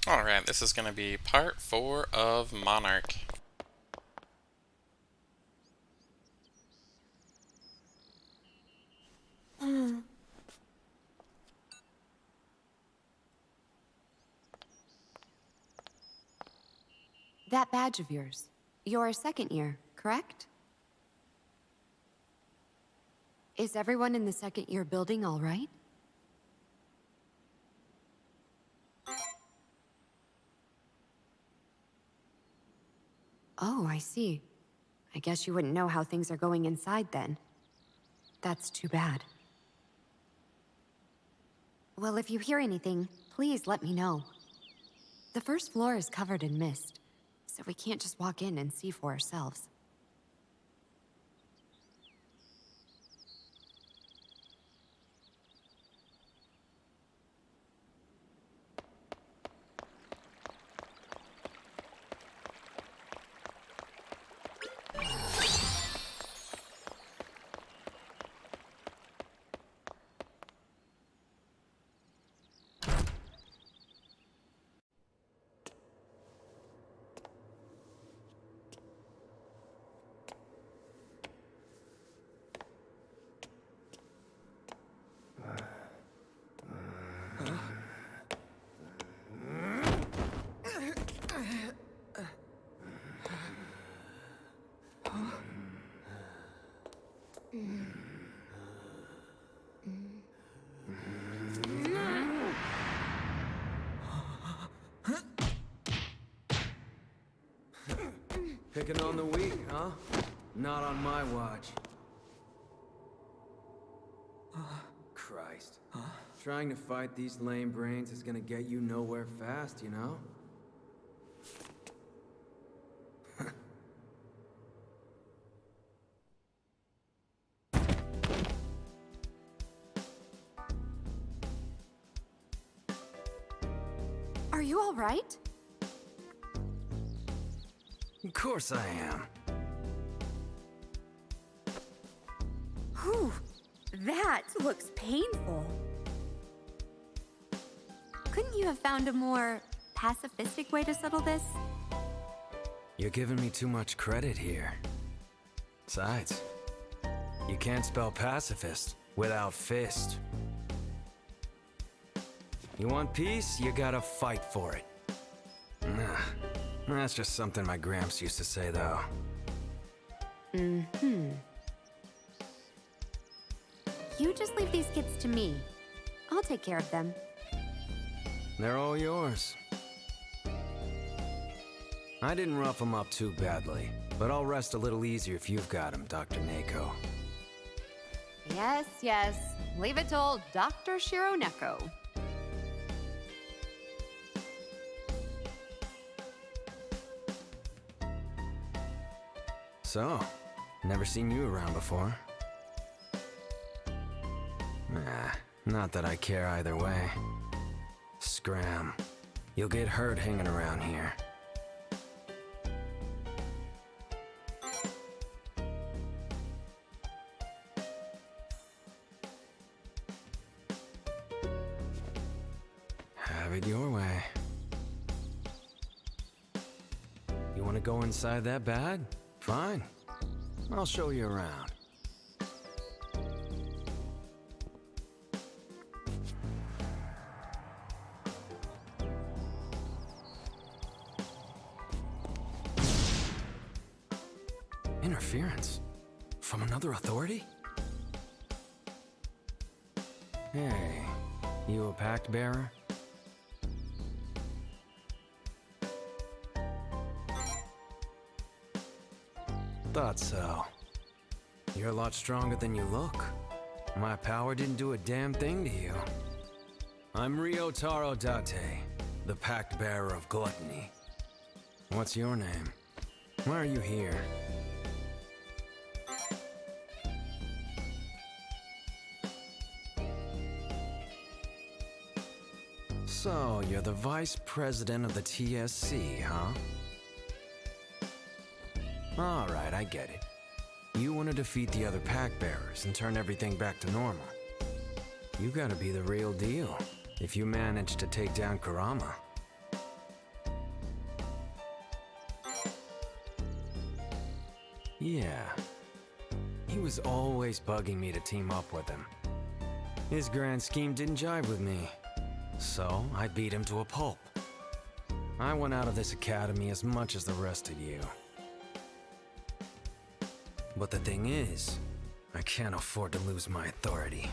Alright, this is going to be part 4 of Monarch. That badge of yours. You're a second year, correct? Is everyone in the second year building all right? Oh, I see. I guess you wouldn't know how things are going inside then. That's too bad. Well, if you hear anything, please let me know. The first floor is covered in mist, so we can't just walk in and see for ourselves. Picking on the weak, huh? Not on my watch. Christ. Trying to fight these lame brains is gonna get you nowhere fast, you know? Are you all right? Of course I am. Whew, that looks painful. Couldn't you have found a more pacifistic way to settle this? You're giving me too much credit here. Besides, you can't spell pacifist without fist. You want peace, you gotta fight for it. Nah, that's just something my gramps used to say, though. Mm-hmm. You just leave these kids to me. I'll take care of them. They're all yours. I didn't rough them up too badly, but I'll rest a little easier if you've got them, Dr. Neko. Yes, yes. Leave it to old Dr. Shironeko. So, never seen you around before. Nah, not that I care either way. Scram. You'll get hurt hanging around here. Have it your way. You want to go inside that bag? Fine. I'll show you around. Interference? From another authority? Hey, you a pact bearer? Thought so. You're a lot stronger than you look. My power didn't do a damn thing to you. I'm Ryotaro Date, the pact bearer of gluttony. What's your name? Why are you here? So, you're the vice president of the TSC, huh? Alright, I get it. You want to defeat the other pack bearers and turn everything back to normal. You gotta be the real deal if you manage to take down Kurama. Yeah. He was always bugging me to team up with him. His grand scheme didn't jive with me, so I beat him to a pulp. I went out of this academy as much as the rest of you. But the thing is, I can't afford to lose my authority.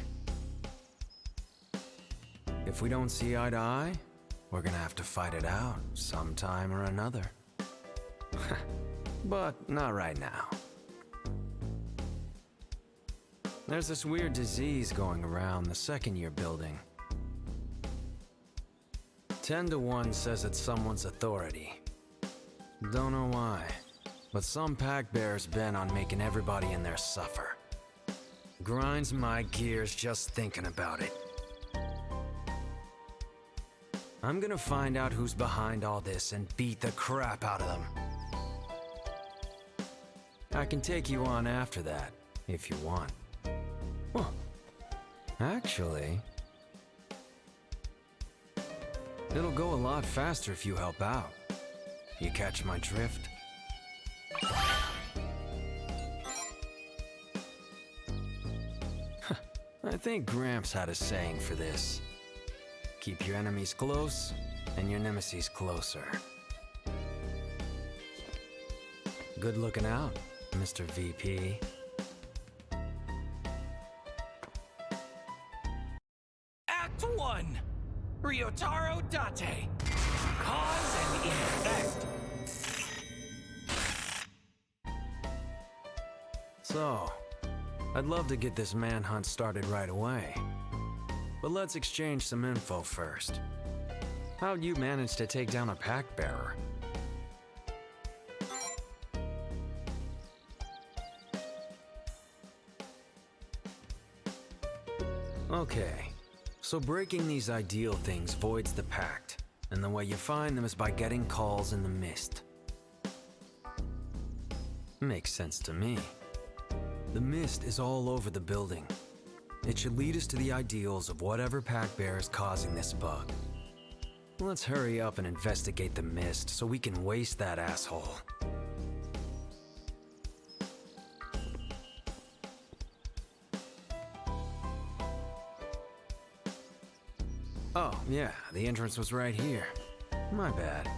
If we don't see eye to eye, we're gonna have to fight it out sometime or another. But not right now. There's this weird disease going around the second-year building. 10 to 1 says it's someone's authority. Don't know why, but some pack bear's bent on making everybody in there suffer. Grinds my gears just thinking about it. I'm gonna find out who's behind all this and beat the crap out of them. I can take you on after that, if you want. Well, actually, it'll go a lot faster if you help out. You catch my drift? I think Gramps had a saying for this. Keep your enemies close, and your nemesis closer. Good looking out, Mr. VP. Act 1! Ryotaro Date. Cause and effect. So, I'd love to get this manhunt started right away. But let's exchange some info first. How'd you manage to take down a pack bearer? Okay, so breaking these ideal things voids the pact, and the way you find them is by getting calls in the mist. Makes sense to me. The mist is all over the building. It should lead us to the ideals of whatever pack bear is causing this bug. Let's hurry up and investigate the mist so we can waste that asshole. Oh, yeah, the entrance was right here. My bad.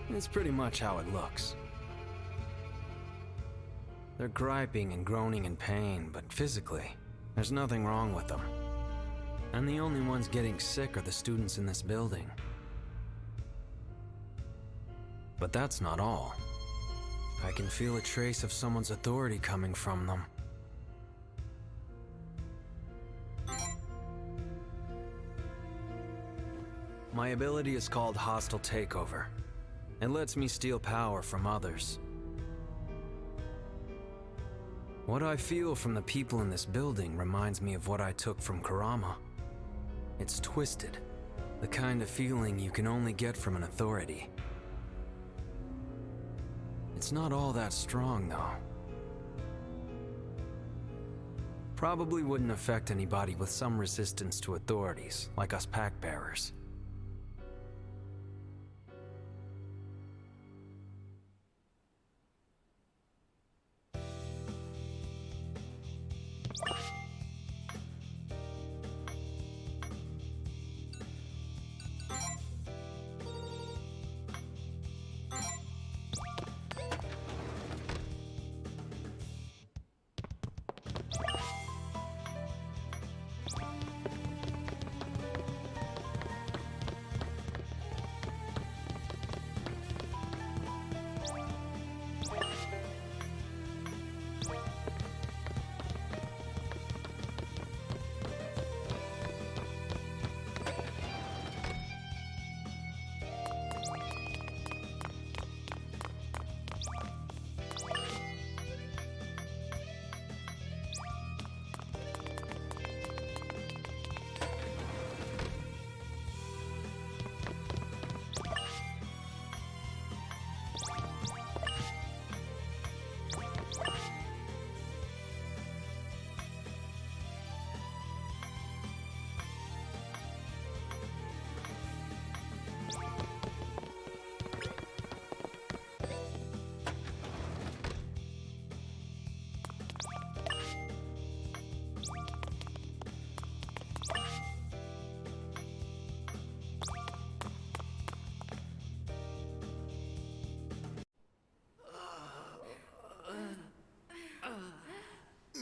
It's pretty much how it looks. They're griping and groaning in pain, but physically, there's nothing wrong with them. And the only ones getting sick are the students in this building. But that's not all. I can feel a trace of someone's authority coming from them. My ability is called Hostile Takeover. It lets me steal power from others. What I feel from the people in this building reminds me of what I took from Kurama. It's twisted, the kind of feeling you can only get from an authority. It's not all that strong, though. Probably wouldn't affect anybody with some resistance to authorities, like us pack-bearers.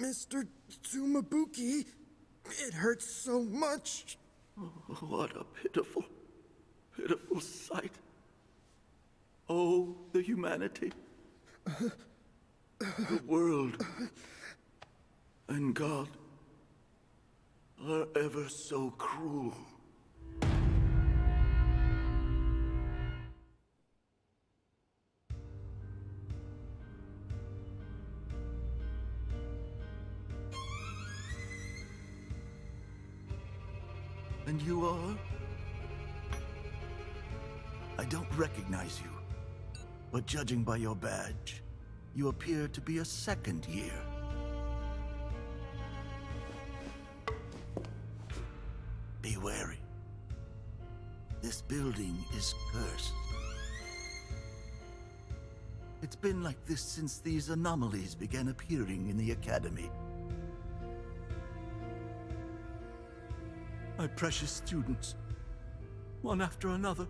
Mr. Tsumabuki, it hurts so much. What a pitiful, pitiful sight. Oh, the humanity. The world. And God are ever so cruel. And you are? I don't recognize you. But judging by your badge, you appear to be a second year. Be wary. This building is cursed. It's been like this since these anomalies began appearing in the Academy. My precious students, one after another.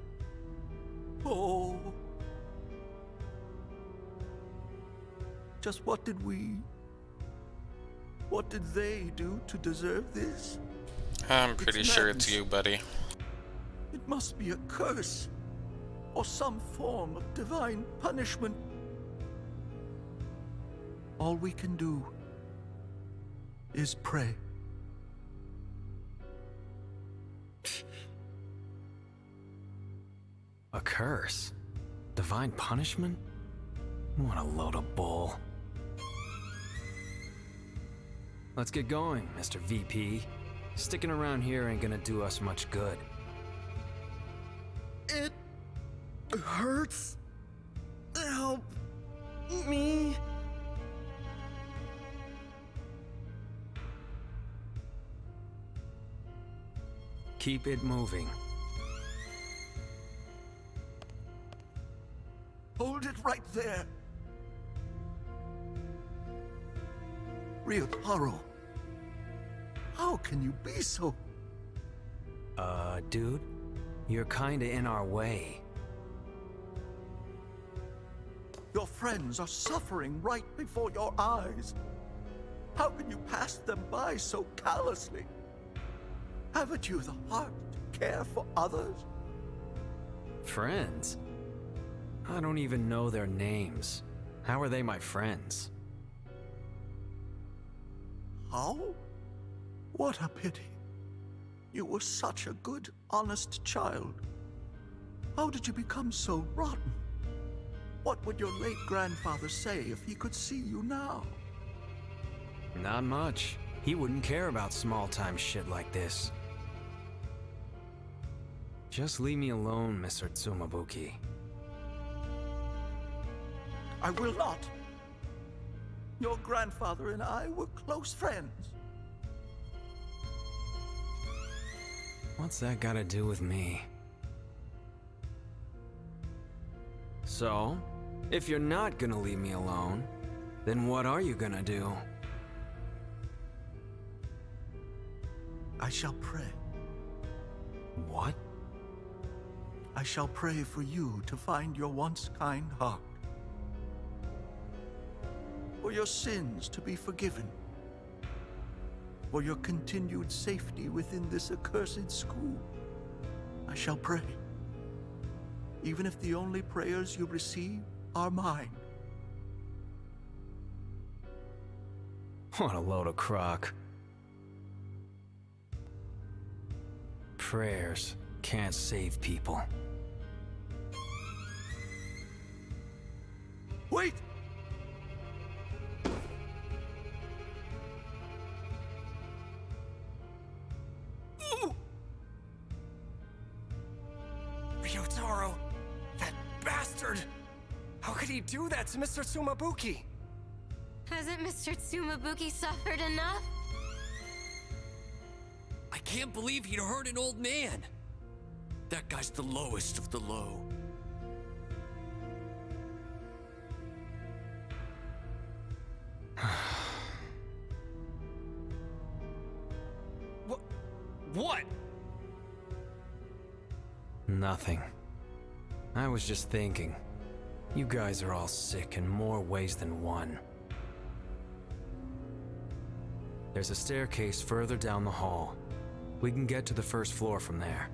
Oh. Just what did they do to deserve this? I'm pretty sure it's madness. you, buddy. It must be a curse, or some form of divine punishment. All we can do is pray. A curse? Divine punishment? What a load of bull. Let's get going, Mr. VP. Sticking around here ain't gonna do us much good. It hurts. Help me. Keep it moving. Hold it right there. Ryotaro, how can you be so... Dude, you're kinda in our way. Your friends are suffering right before your eyes. How can you pass them by so callously? Haven't you the heart to care for others? Friends? I don't even know their names. How are they my friends? How? What a pity. You were such a good, honest child. How did you become so rotten? What would your late grandfather say if he could see you now? Not much. He wouldn't care about small-time shit like this. Just leave me alone, Mr. Tsumabuki. I will not. Your grandfather and I were close friends. What's that gotta do with me? So, if you're not gonna leave me alone, then what are you gonna do? I shall pray. What? I shall pray for you to find your once kind heart. For your sins to be forgiven. For your continued safety within this accursed school. I shall pray. Even if the only prayers you receive are mine. What a load of crock. Prayers can't save people. Wait! Ryotaro! That bastard! How could he do that to Mr. Tsumabuki? Hasn't Mr. Tsumabuki suffered enough? I can't believe he'd hurt an old man. That guy's the lowest of the low. What? Nothing. I was just thinking. You guys are all sick in more ways than one. There's a staircase further down the hall. We can get to the first floor from there.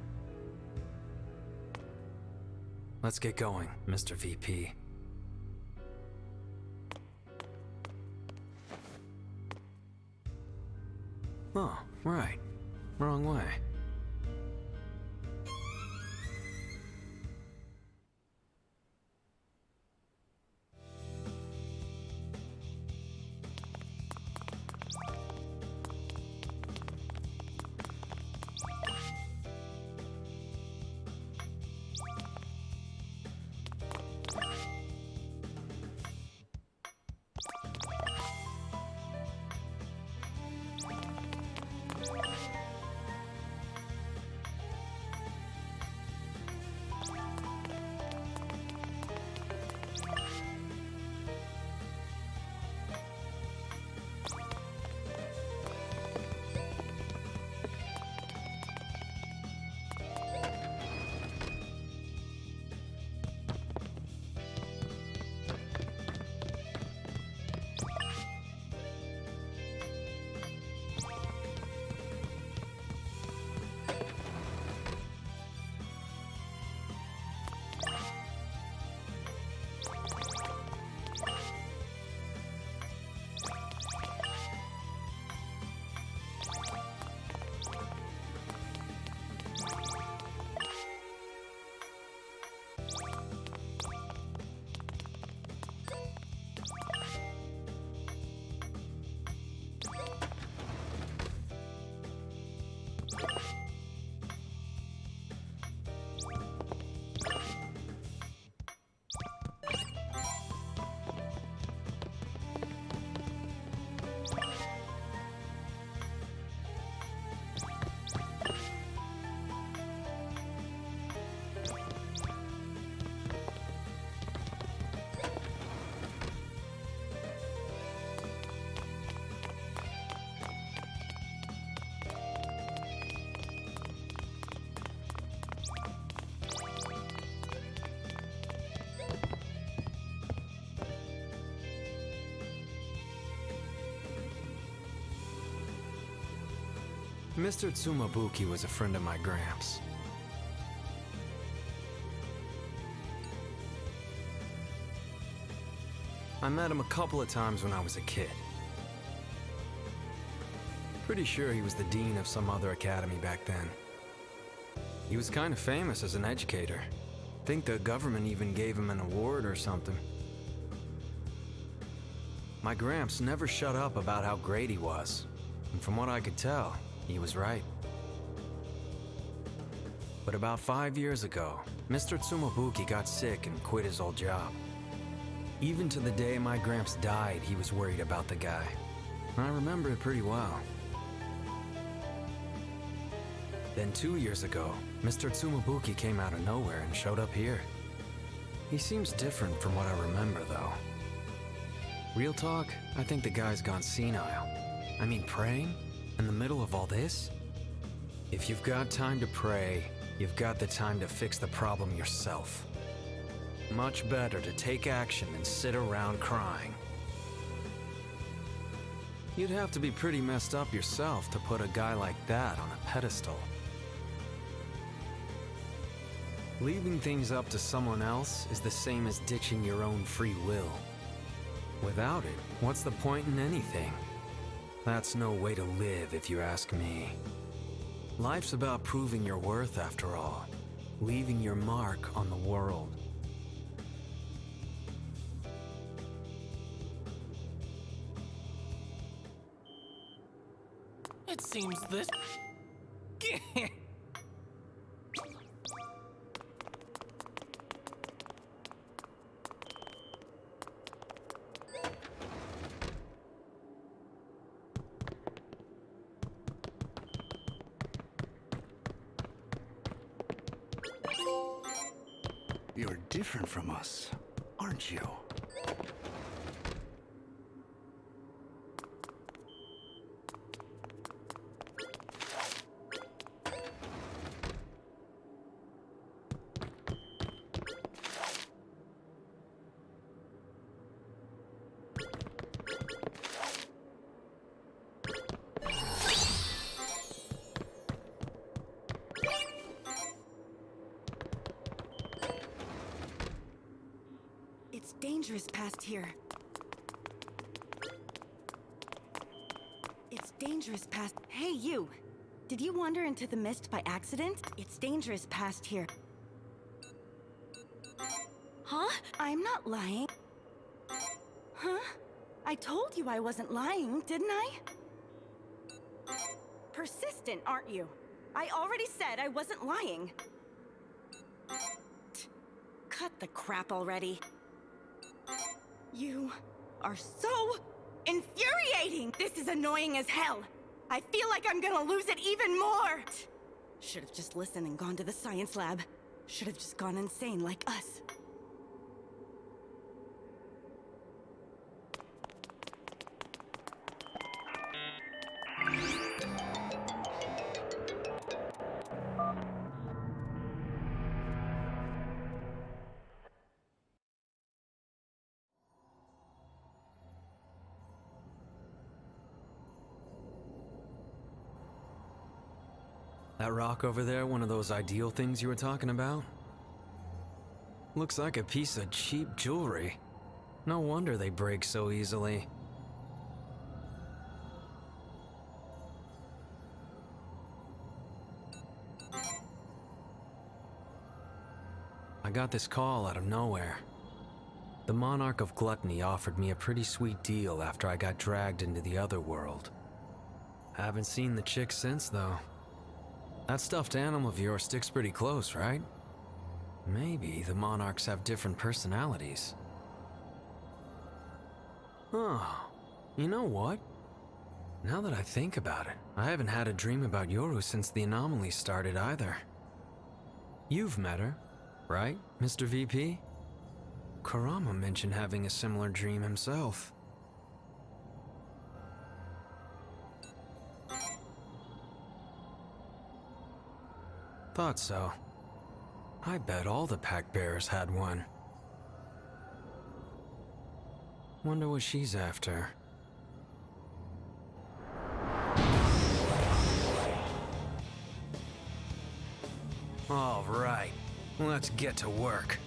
Let's get going, Mr. VP. Oh, right. Wrong way. Mr. Tsumabuki was a friend of my Gramps. I met him a couple of times when I was a kid. Pretty sure he was the dean of some other academy back then. He was kind of famous as an educator. Think the government even gave him an award or something. My Gramps never shut up about how great he was, and from what I could tell, he was right. But about 5 years ago, Mr. Tsumabuki got sick and quit his old job. Even to the day my Gramps died, he was worried about the guy. I remember it pretty well. Then 2 years ago, Mr. Tsumabuki came out of nowhere and showed up here. He seems different from what I remember, though. Real talk, I think the guy's gone senile. I mean, praying? In the middle of all this? If you've got time to pray, you've got the time to fix the problem yourself. Much better to take action than sit around crying. You'd have to be pretty messed up yourself to put a guy like that on a pedestal. Leaving things up to someone else is the same as ditching your own free will. Without it, what's the point in anything? That's no way to live, if you ask me. Life's about proving your worth, after all. Leaving your mark on the world. It seems this... You're different from us, aren't you? It's dangerous past here. It's dangerous past... Hey, you! Did you wander into the mist by accident? It's dangerous past here. Huh? I'm not lying. Huh? I told you I wasn't lying, didn't I? Persistent, aren't you? I already said I wasn't lying. Cut the crap already. You are so infuriating! This is annoying as hell! I feel like I'm gonna lose it even more! Should have just listened and gone to the science lab. Should have just gone insane like us. That rock over there, one of those ideal things you were talking about? Looks like a piece of cheap jewelry. No wonder they break so easily. I got this call out of nowhere. The Monarch of Gluttony offered me a pretty sweet deal after I got dragged into the other world. Haven't seen the chick since, though. That stuffed animal of yours sticks pretty close, right? Maybe the Monarchs have different personalities. Oh, you know what? Now that I think about it, I haven't had a dream about Yoru since the anomaly started either. You've met her, right, Mr. VP? Kurama mentioned having a similar dream himself. Thought so. I bet all the pack bearers had one. Wonder what she's after. All right, let's get to work.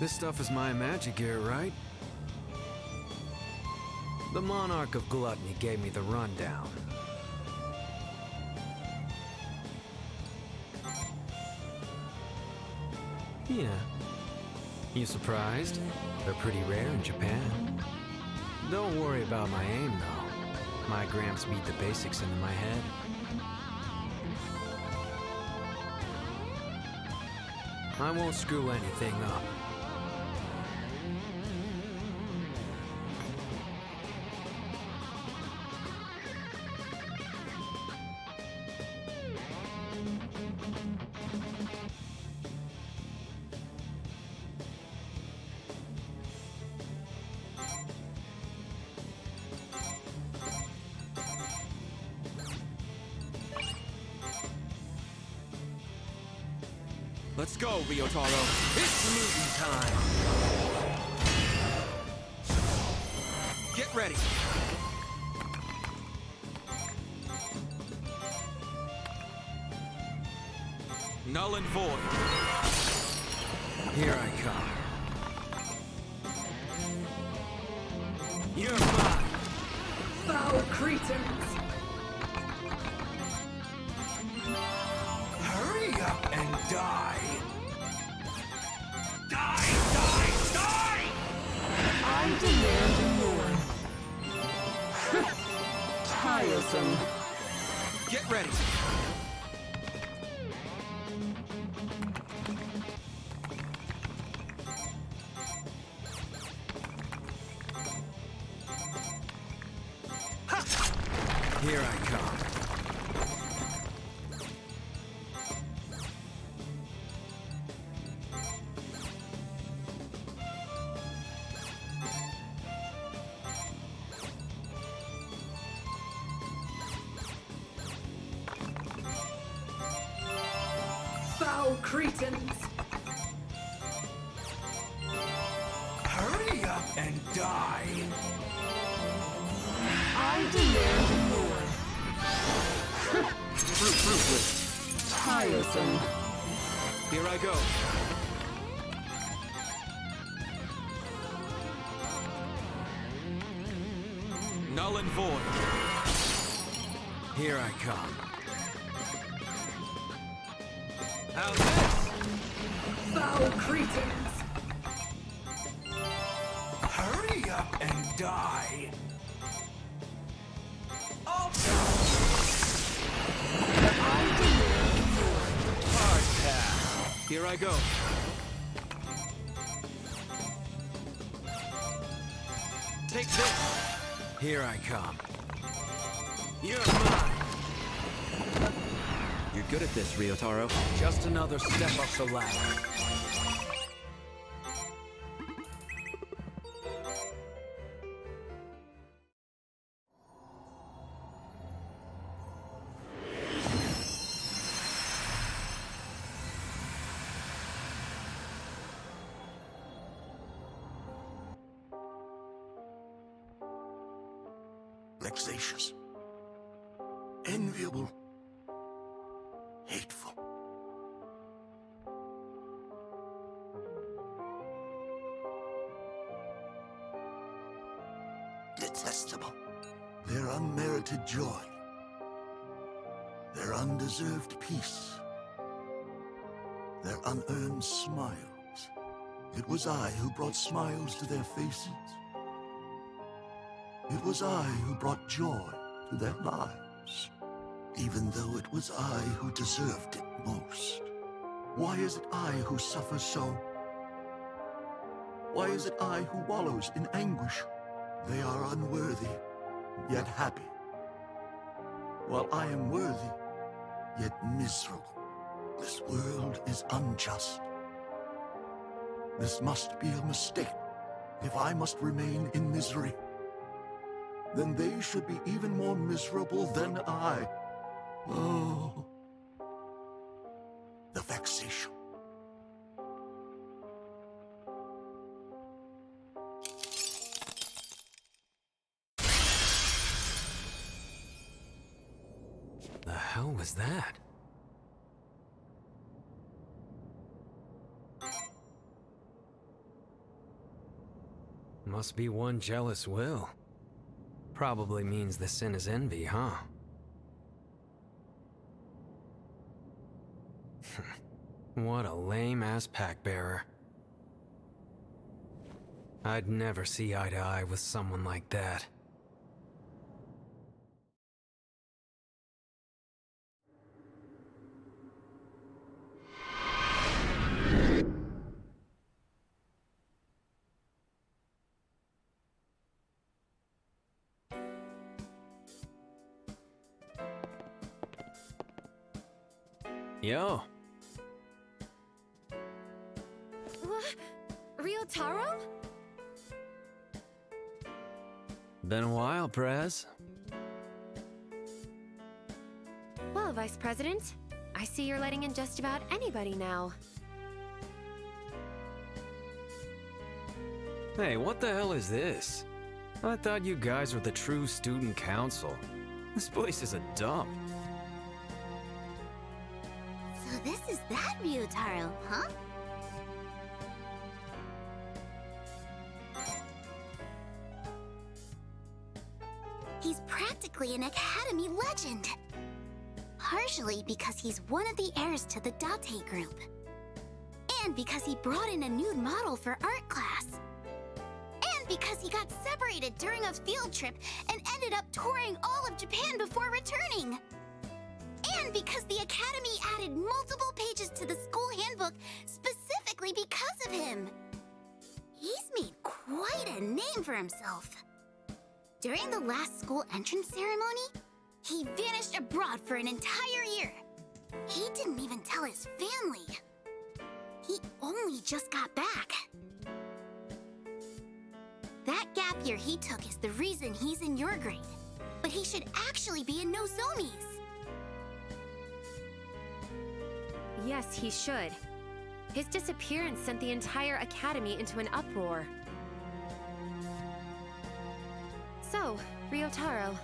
This stuff is my magic gear, right? The Monarch of Gluttony gave me the rundown. Yeah. You surprised? They're pretty rare in Japan. Don't worry about my aim, though. My gramps beat the basics into my head. I won't screw anything up. Let's go, Ryotaro. It's movie time! Get ready. Null and void. Here I come. You're mine! Foul cretins! Hurry up and die! I demand more. Tiresome. Get ready. Here I come. Foul cretins! Hurry up and die! I demand more. Fruitless. Tiresome. Here I go. Null and void. Here I come. How's this? Foul cretins! Hurry up and die! I demand more. Hard pass. Here I go. Take this. Here I come. You're mine! You're good at this, Ryotaro. Just another step up the ladder. Vexatious. Enviable. Hateful. Detestable. Their unmerited joy. Their undeserved peace. Their unearned smiles. It was I who brought smiles to their faces. It was I who brought joy to their lives. Even though it was I who deserved it most. Why is it I who suffers so? Why is it I who wallows in anguish? They are unworthy, yet happy. While I am worthy, yet miserable. This world is unjust. This must be a mistake. If I must remain in misery, then they should be even more miserable than I. Oh, the vexation. hell was that? Must be one jealous will. Probably means the sin is envy, huh? What a lame-ass pack-bearer. I'd never see eye to eye with someone like that. Yo. What? Ryotaro? Been a while, Prez. Well, Vice President, I see you're letting in just about anybody now. Hey, what the hell is this? I thought you guys were the true student council. This place is a dump. So this is that Ryotaro, huh? He's practically an academy legend. Partially because he's one of the heirs to the Date group. And because he brought in a nude model for art class. And because he got separated during a field trip and ended up touring all of Japan before returning. And because the Academy added multiple pages to the school handbook specifically because of him. He's made quite a name for himself. During the last school entrance ceremony, he vanished abroad for an entire year. He didn't even tell his family. He only just got back. That gap year he took is the reason he's in your grade. But he should actually be in Nozomi's. Yes, he should. His disappearance sent the entire academy into an uproar. So, Ryotaro,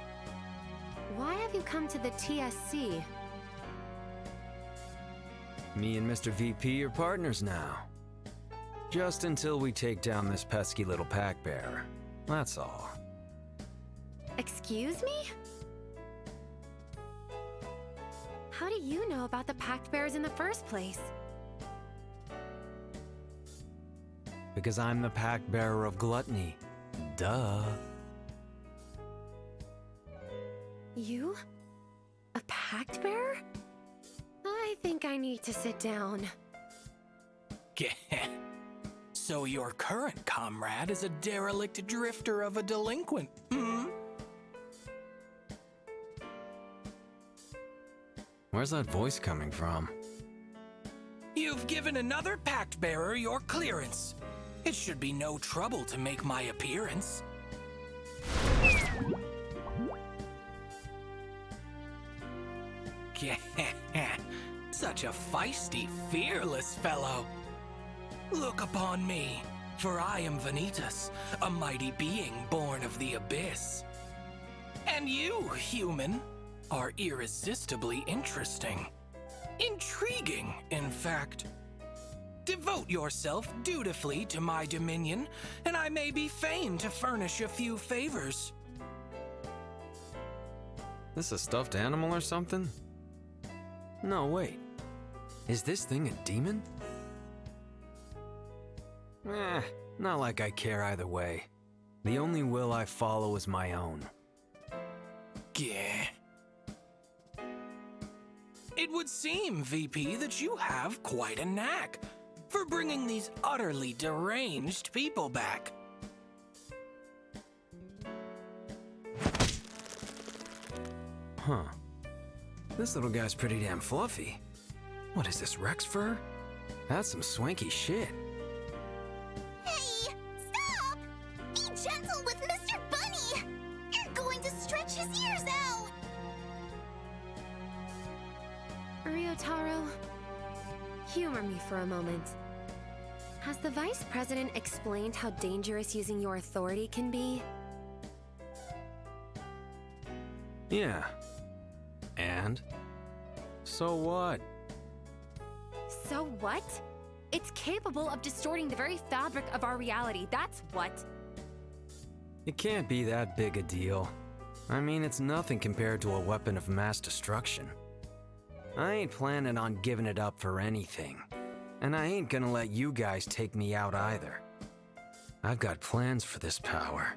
why have you come to the TSC? Me and Mr. VP are partners now. Just until we take down this pesky little pack bearer. That's all. Excuse me? How do you know about the Pact Bearers in the first place? Because I'm the pack bearer of gluttony. Duh. You? A Pact Bearer? I think I need to sit down. So your current comrade is a derelict drifter of a delinquent, hmm? Where's that voice coming from? You've given another pact bearer your clearance. It should be no trouble to make my appearance. Such a feisty, fearless fellow. Look upon me, for I am Vanitas, a mighty being born of the abyss. And you, human, are irresistibly interesting. Intriguing, in fact. Devote yourself dutifully to my dominion, and I may be fain to furnish a few favors. This a stuffed animal or something? No, wait. Is this thing a demon? Not like I care either way. The only will I follow is my own. Yeah. It would seem, VP, that you have quite a knack for bringing these utterly deranged people back. Huh. This little guy's pretty damn fluffy. What is this, Rex fur? That's some swanky shit. Hey, stop! Be gentle with Mr. Bunny! You're going to stretch his ears out! Ryotaro, humor me for a moment. Has the Vice President explained how dangerous using your authority can be? Yeah. And? So what? So what? It's capable of distorting the very fabric of our reality, that's what. It can't be that big a deal. I mean, it's nothing compared to a weapon of mass destruction. I ain't planning on giving it up for anything. And I ain't gonna let you guys take me out either. I've got plans for this power.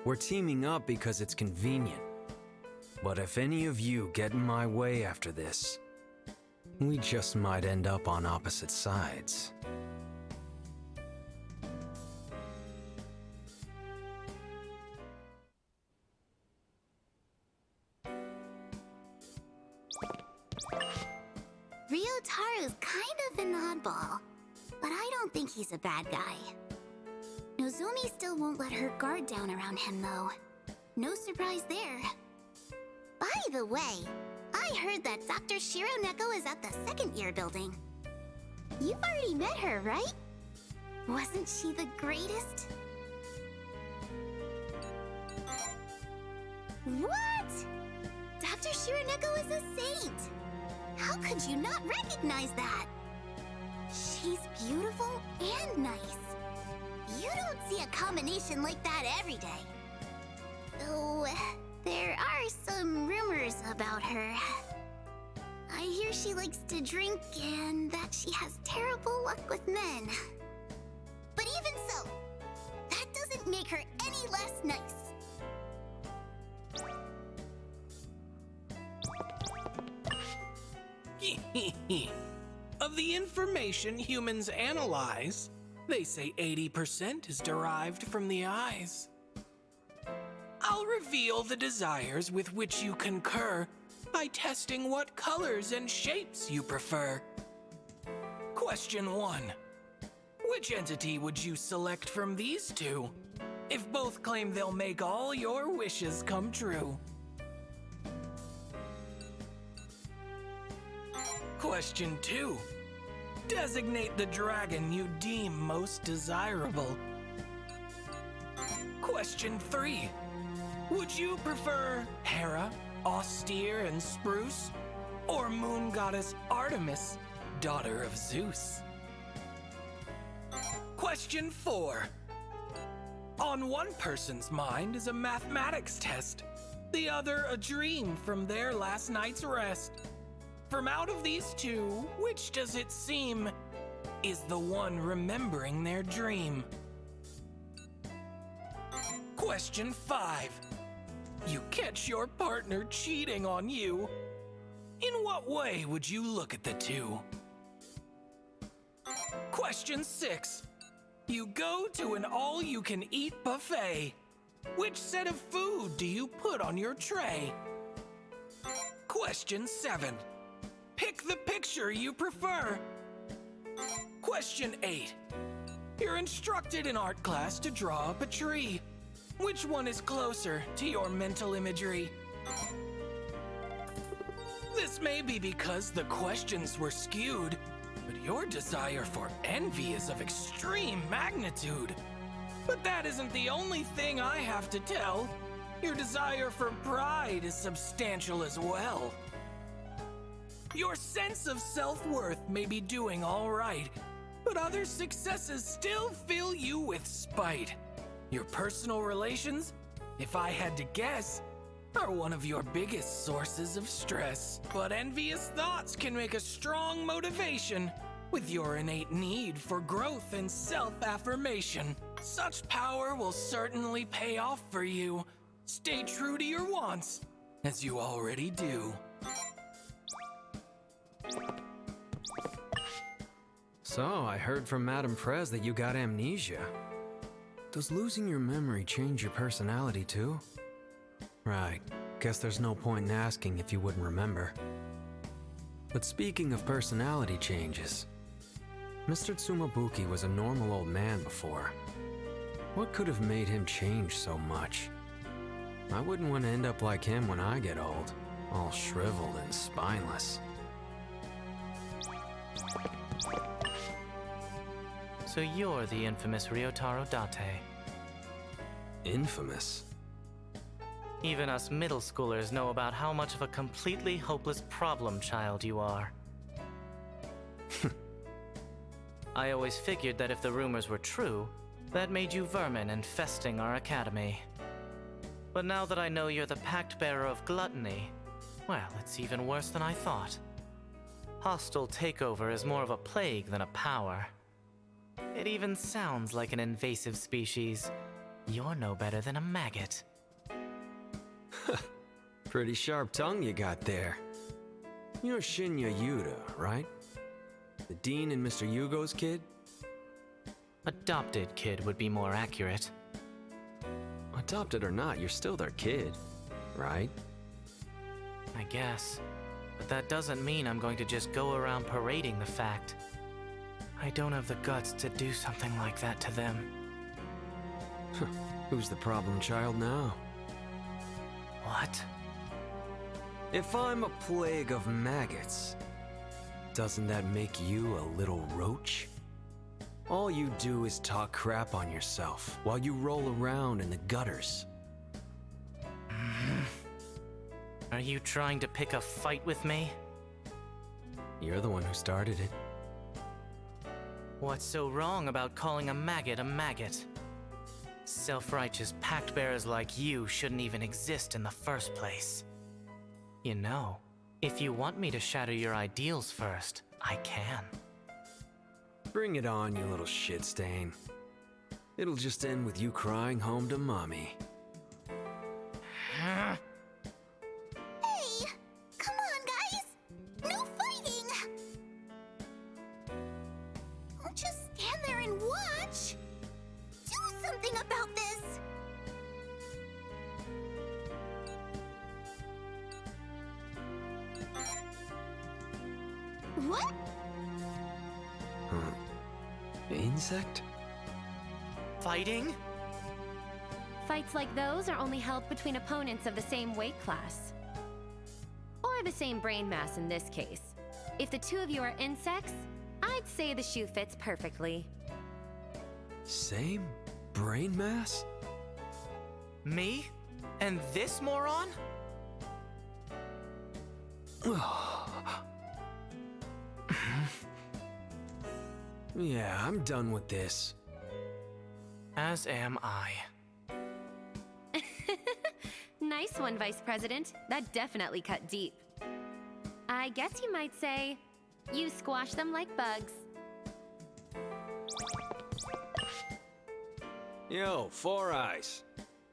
We're teaming up because it's convenient. But if any of you get in my way after this, we just might end up on opposite sides. Ryotaro's kind of an oddball, but I don't think he's a bad guy. Nozomi still won't let her guard down around him, though. No surprise there. By the way, I heard that Dr. Shironeko is at the second-year building. You've already met her, right? Wasn't she the greatest? What? Dr. Shironeko is a saint! How could you not recognize that? She's beautiful and nice. You don't see a combination like that every day. Though, there are some rumors about her. I hear she likes to drink and that she has terrible luck with men. But even so, that doesn't make her any less nice. Of the information humans analyze, they say 80% is derived from the eyes. I'll reveal the desires with which you concur by testing what colors and shapes you prefer. Question 1. Which entity would you select from these two, if both claim they'll make all your wishes come true? Question 2. Designate the dragon you deem most desirable. Question 3. Would you prefer Hera, austere and spruce, or moon goddess Artemis, daughter of Zeus? Question 4. On one person's mind is a mathematics test, the other a dream from their last night's rest. From out of these two, which does it seem is the one remembering their dream? Question 5. You catch your partner cheating on you. In what way would you look at the two? Question 6. You go to an all-you-can-eat buffet. Which set of food do you put on your tray? Question 7. Pick the picture you prefer. Question 8. You're instructed in art class to draw up a tree. Which one is closer to your mental imagery? This may be because the questions were skewed, but your desire for envy is of extreme magnitude. But that isn't the only thing I have to tell. Your desire for pride is substantial as well. Your sense of self-worth may be doing all right, but other successes still fill you with spite. Your personal relations, if I had to guess, are one of your biggest sources of stress. But envious thoughts can make a strong motivation with your innate need for growth and self-affirmation. Such power will certainly pay off for you. Stay true to your wants, as you already do. So, I heard from Madame Prez that you got amnesia. Does losing your memory change your personality too? Right, guess there's no point in asking if you wouldn't remember. But speaking of personality changes, Mr. Tsumabuki was a normal old man before. What could have made him change so much? I wouldn't want to end up like him when I get old, all shriveled and spineless. So you're the infamous Ryotaro Date. Infamous? Even us middle schoolers know about how much of a completely hopeless problem child you are. I always figured that if the rumors were true, that made you vermin infesting our academy. But now that I know you're the pact bearer of gluttony, well, it's even worse than I thought. Hostile takeover is more of a plague than a power. It even sounds like an invasive species. You're no better than a maggot. Pretty sharp tongue you got there. You're Shinya Yuta, right? The Dean and Mr. Yugo's kid? Adopted kid would be more accurate. Adopted or not, you're still their kid, right? I guess. But that doesn't mean I'm going to just go around parading the fact. I don't have the guts to do something like that to them. Who's the problem child now? What? If I'm a plague of maggots, doesn't that make you a little roach? All you do is talk crap on yourself while you roll around in the gutters. Are you trying to pick a fight with me? You're the one who started it. What's so wrong about calling a maggot a maggot? Self-righteous pact bearers like you shouldn't even exist in the first place. You know, if you want me to shatter your ideals first, I can. Bring it on, you little shit stain. It'll just end with you crying home to mommy. Hey! Come on, guys! No fighting! Don't just stand there and watch! Do something about this! What? Insect? Fighting? Fights like those are only held between opponents of the same weight class. Or the same brain mass in this case. If the two of you are insects, I'd say the shoe fits perfectly. Same brain mass? Me? And this moron? Yeah, I'm done with this. As am I. Nice one, Vice President. That definitely cut deep. I guess you might say, you squash them like bugs. Yo, Four Eyes.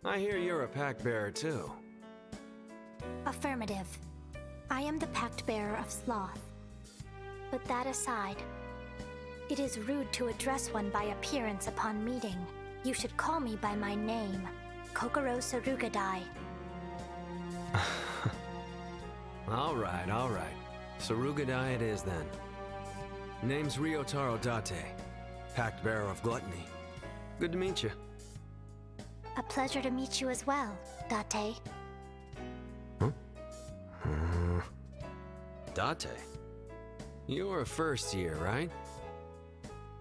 I hear you're a pact bearer too. Affirmative. I am the pact bearer of Sloth. But that aside, it is rude to address one by appearance upon meeting. You should call me by my name, Kokoro Sarugadai. All right. Sarugadai it is then. Name's Ryotaro Date, pact bearer of Gluttony. Good to meet you. A pleasure to meet you as well, Date. Date? You're a first year, right?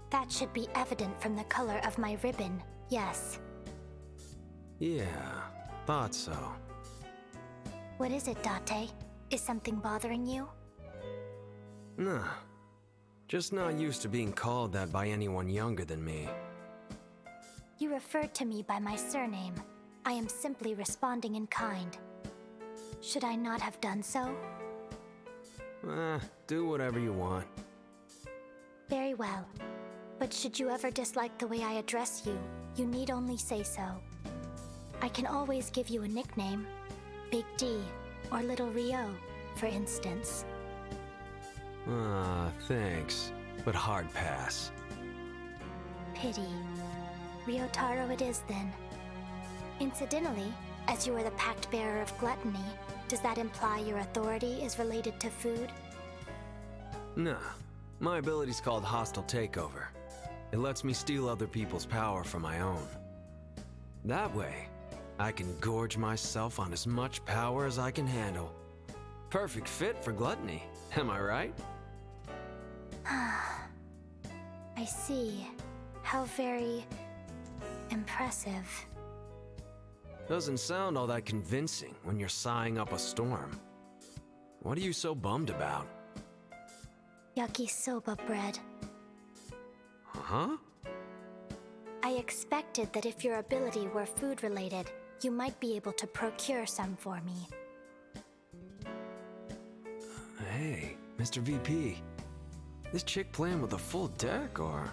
That should be evident from the color of my ribbon, yes. Yeah, thought so. What is it, Date? Is something bothering you? Nah. Just not used to being called that by anyone younger than me. You referred to me by my surname. I am simply responding in kind. Should I not have done so? Do whatever you want. Very well. But should you ever dislike the way I address you, you need only say so. I can always give you a nickname. Big D, or Little Rio, for instance. Thanks. But hard pass. Pity. Ryotaro it is then. Incidentally, as you are the pact bearer of Gluttony, does that imply your authority is related to food? Nah. My ability's called Hostile Takeover. It lets me steal other people's power for my own. That way, I can gorge myself on as much power as I can handle. Perfect fit for Gluttony, am I right? I see. How very impressive. Doesn't sound all that convincing when you're sighing up a storm. What are you so bummed about? Yakisoba bread. Huh? I expected that if your ability were food-related, you might be able to procure some for me. Hey, Mr. VP. This chick playing with a full deck, or...?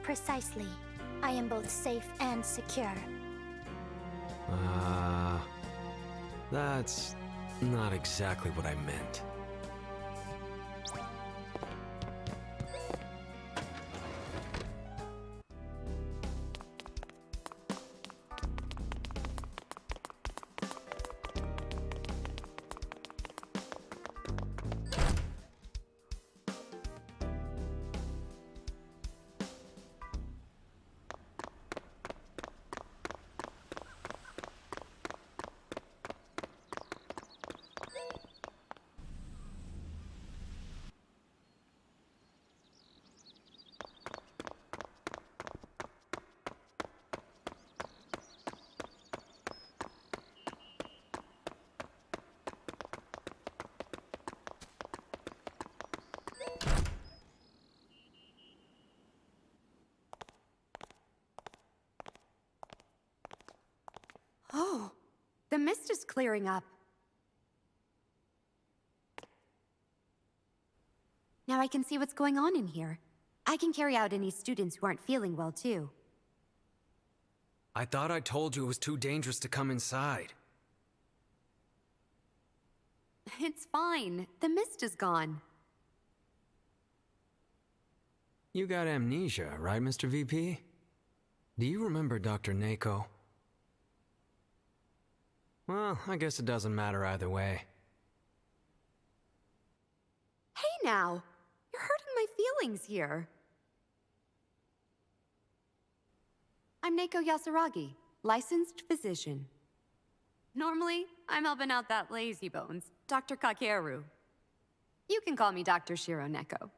Precisely. I am both safe and secure. That's not exactly what I meant. Oh, the mist is clearing up. Now I can see what's going on in here. I can carry out any students who aren't feeling well, too. I thought I told you it was too dangerous to come inside. It's fine. The mist is gone. You got amnesia, right, Mr. VP? Do you remember Dr. Nako? Well, I guess it doesn't matter either way. Hey now! You're hurting my feelings here. I'm Nako Yasaragi, licensed physician. Normally, I'm helping out that lazy bones, Dr. Kakeru. You can call me Dr. Shiro Neko.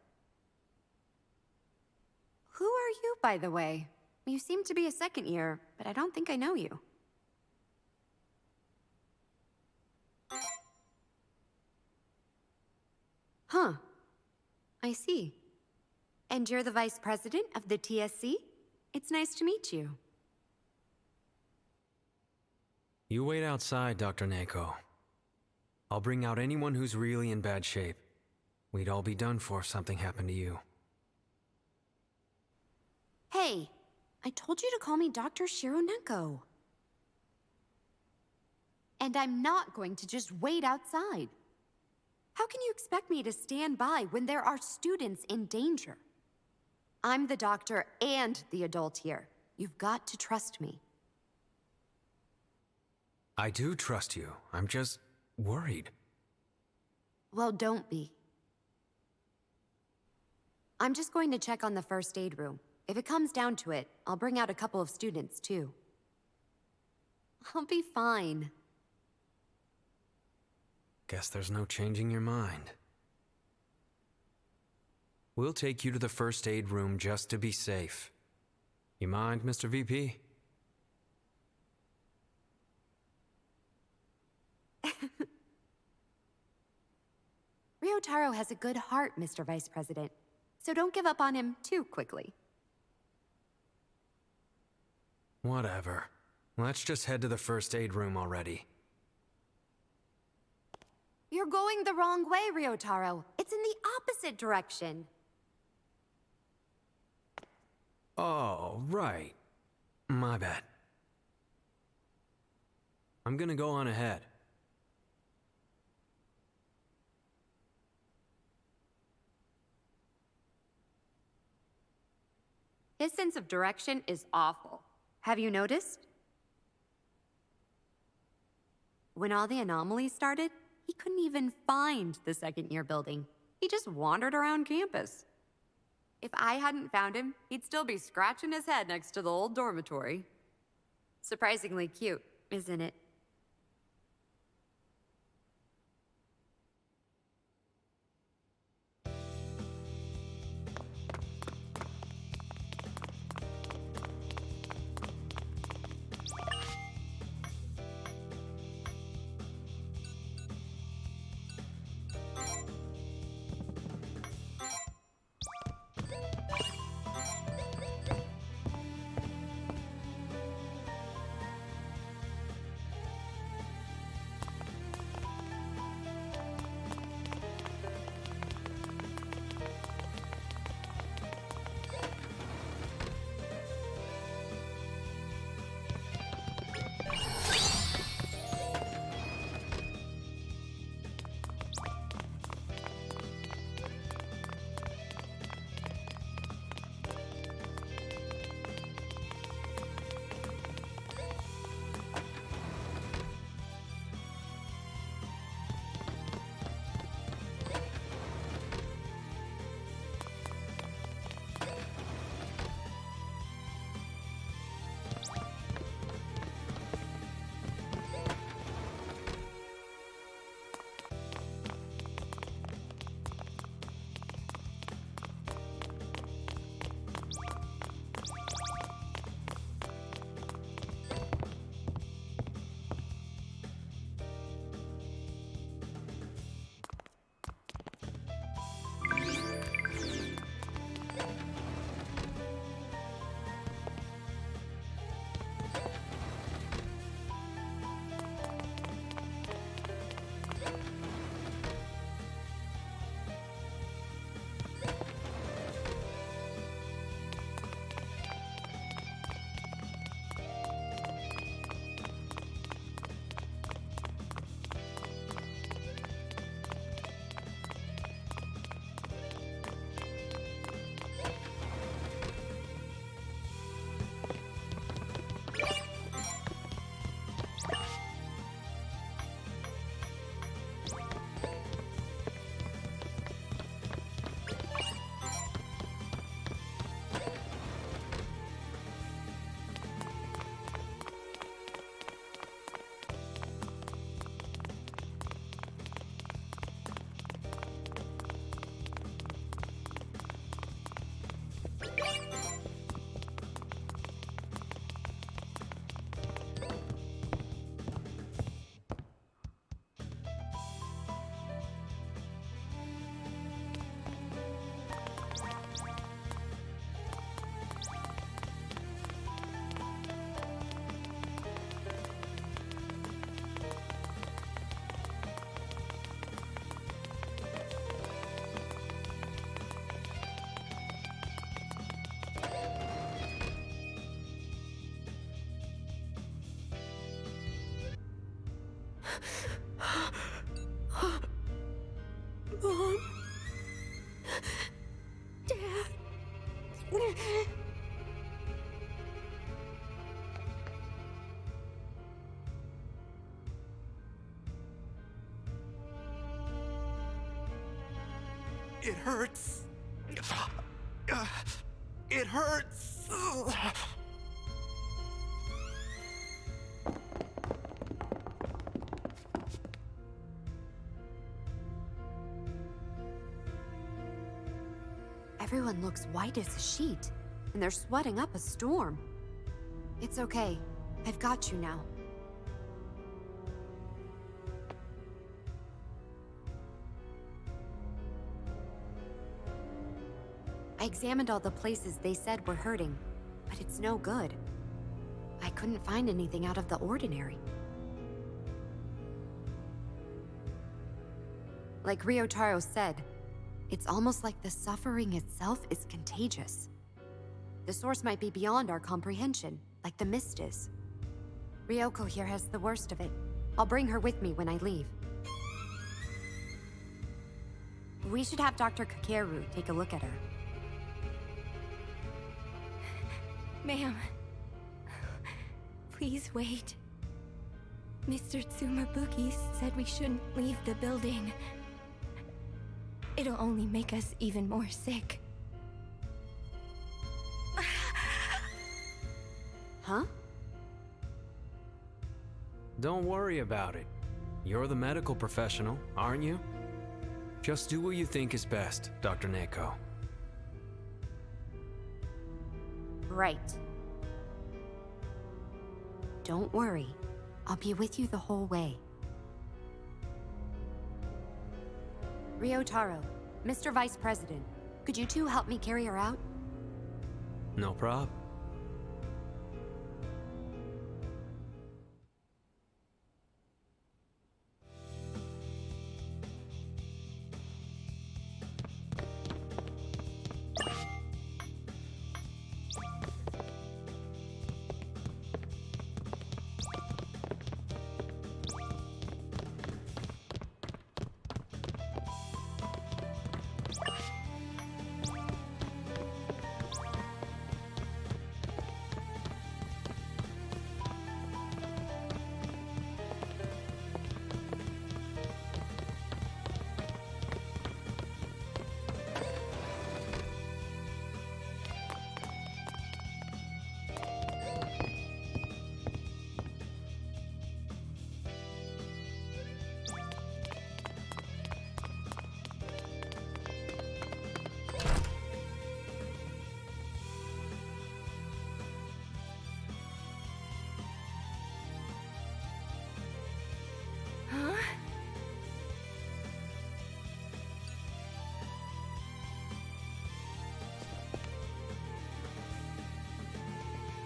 Who are you, by the way? You seem to be a second year, but I don't think I know you. Huh. I see. And you're the vice president of the TSC? It's nice to meet you. You wait outside, Dr. Nako. I'll bring out anyone who's really in bad shape. We'd all be done for if something happened to you. Hey, I told you to call me Dr. Shiro Neko. And I'm not going to just wait outside. How can you expect me to stand by when there are students in danger? I'm the doctor and the adult here. You've got to trust me. I do trust you. I'm just worried. Well, don't be. I'm just going to check on the first aid room. If it comes down to it, I'll bring out a couple of students, too. I'll be fine. Guess there's no changing your mind. We'll take you to the first aid room just to be safe. You mind, Mr. VP? Ryotaro has a good heart, Mr. Vice President, so don't give up on him too quickly. Whatever. Let's just head to the first aid room already. You're going the wrong way, Ryotaro. It's in the opposite direction. Oh, right. My bad. I'm gonna go on ahead. His sense of direction is awful. Have you noticed? When all the anomalies started, he couldn't even find the second-year building. He just wandered around campus. If I hadn't found him, he'd still be scratching his head next to the old dormitory. Surprisingly cute, isn't it? Mom. Dad. It hurts. It hurts. Everyone looks white as a sheet, and they're sweating up a storm. It's okay. I've got you now. I examined all the places they said were hurting, but it's no good. I couldn't find anything out of the ordinary. Like Ryotaro said, it's almost like the suffering itself is contagious. The source might be beyond our comprehension, like the mist is. Ryoko here has the worst of it. I'll bring her with me when I leave. We should have Dr. Kakeru take a look at her. Ma'am, please wait. Mr. Tsumabuki said we shouldn't leave the building. It'll only make us even more sick. Huh? Don't worry about it. You're the medical professional, aren't you? Just do what you think is best, Dr. Neko. Right. Don't worry. I'll be with you the whole way. Ryotaro, Mr. Vice President, could you two help me carry her out? No prob.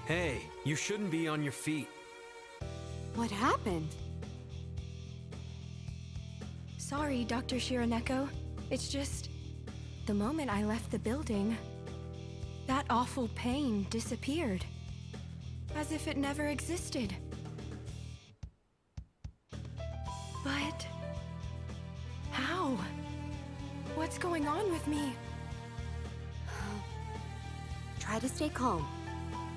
Hey, you shouldn't be on your feet. What happened? Sorry, Dr. Shironeko. It's just... the moment I left the building, that awful pain disappeared. As if it never existed. But... how? What's going on with me? Try to stay calm.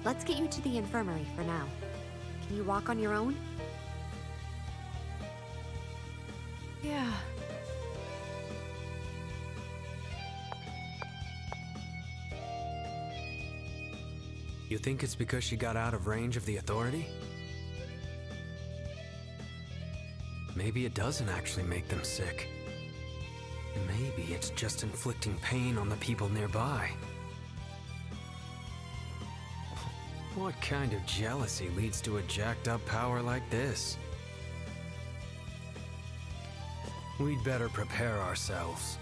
Let's get you to the infirmary for now. Can you walk on your own? Yeah. You think it's because she got out of range of the authority? Maybe it doesn't actually make them sick. Maybe it's just inflicting pain on the people nearby. What kind of jealousy leads to a jacked up power like this? We'd better prepare ourselves.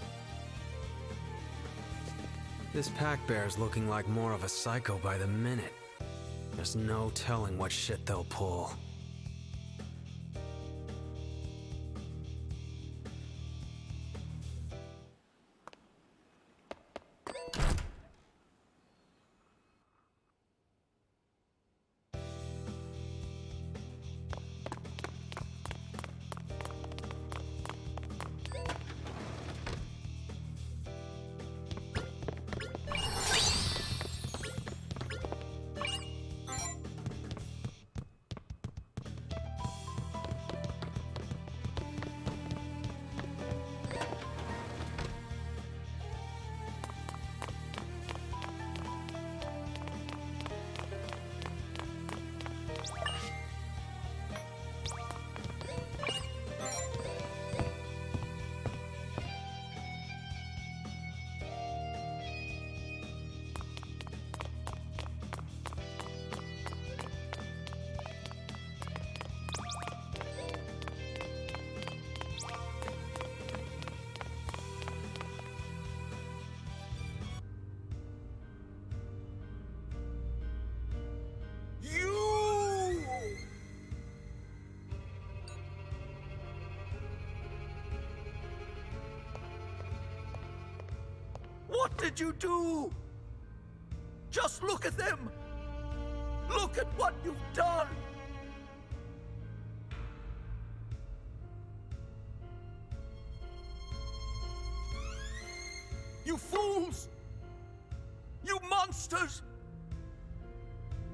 This pack bear's looking like more of a psycho by the minute. There's no telling what shit they'll pull. What did you do? Just look at them! Look at what you've done! You fools! You monsters!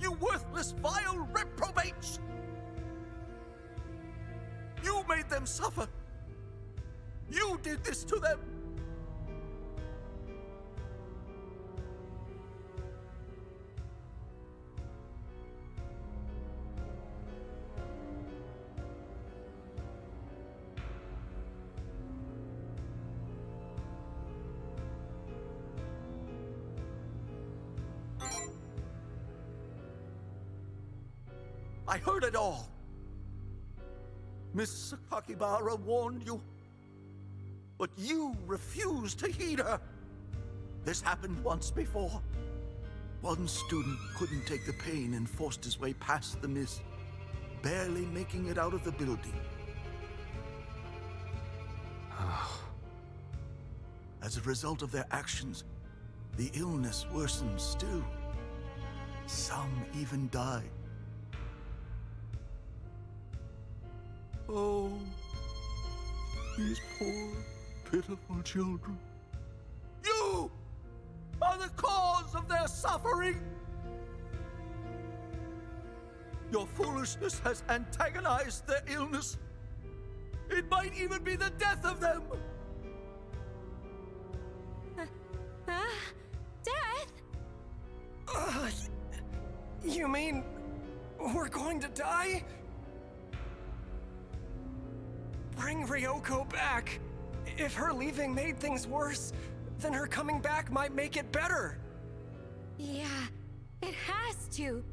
You worthless, vile reprobates! You made them suffer! You did this to them! I heard it all. Miss Sakakibara warned you, but you refused to heed her. This happened once before. One student couldn't take the pain and forced his way past the mist, barely making it out of the building. As a result of their actions, the illness worsened still. Some even died. Oh, these poor, pitiful children. You are the cause of their suffering! Your foolishness has antagonized their illness. It might even be the death of them! Death? You mean we're going to die? Bring Ryoko back. If her leaving made things worse, then her coming back might make it better. Yeah, it has to.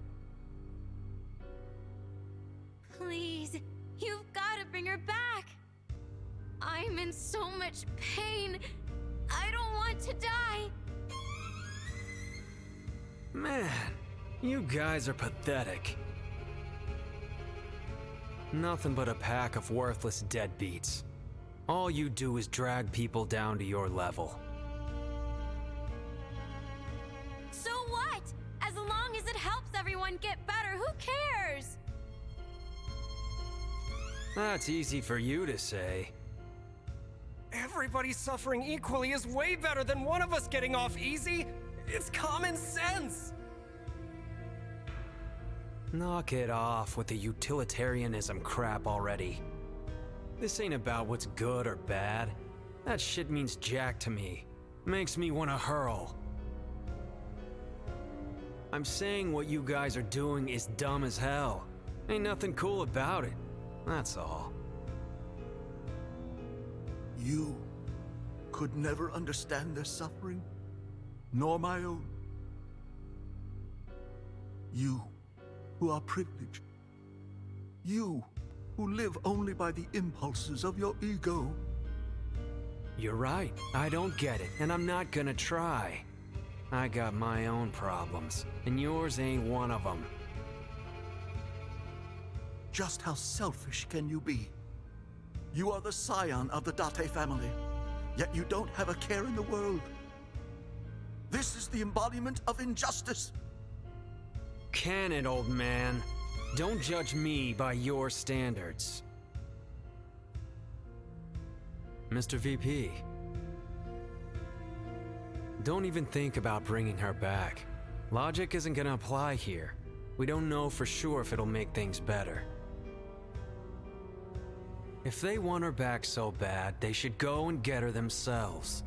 Please, you've got to bring her back. I'm in so much pain. I don't want to die. Man, you guys are pathetic. Nothing but a pack of worthless deadbeats. All you do is drag people down to your level. So what? As long as it helps everyone get better, who cares? That's easy for you to say. Everybody suffering equally is way better than one of us getting off easy. It's common sense. Knock it off with the utilitarianism crap already. This ain't about what's good or bad. That shit means jack to me. Makes me want to hurl. I'm saying what you guys are doing is dumb as hell. Ain't nothing cool about it. That's all. You could never understand their suffering, nor my own. You who are privileged. You who live only by the impulses of your ego. You're right. I don't get it, and I'm not gonna try. I got my own problems, and yours ain't one of them. Just how selfish can you be? You are the scion of the Date family, yet you don't have a care in the world. This is the embodiment of injustice. Can it, old man? Don't judge me by your standards. Mr. VP. Don't even think about bringing her back. Logic isn't gonna apply here. We don't know for sure if it'll make things better. If they want her back so bad, they should go and get her themselves.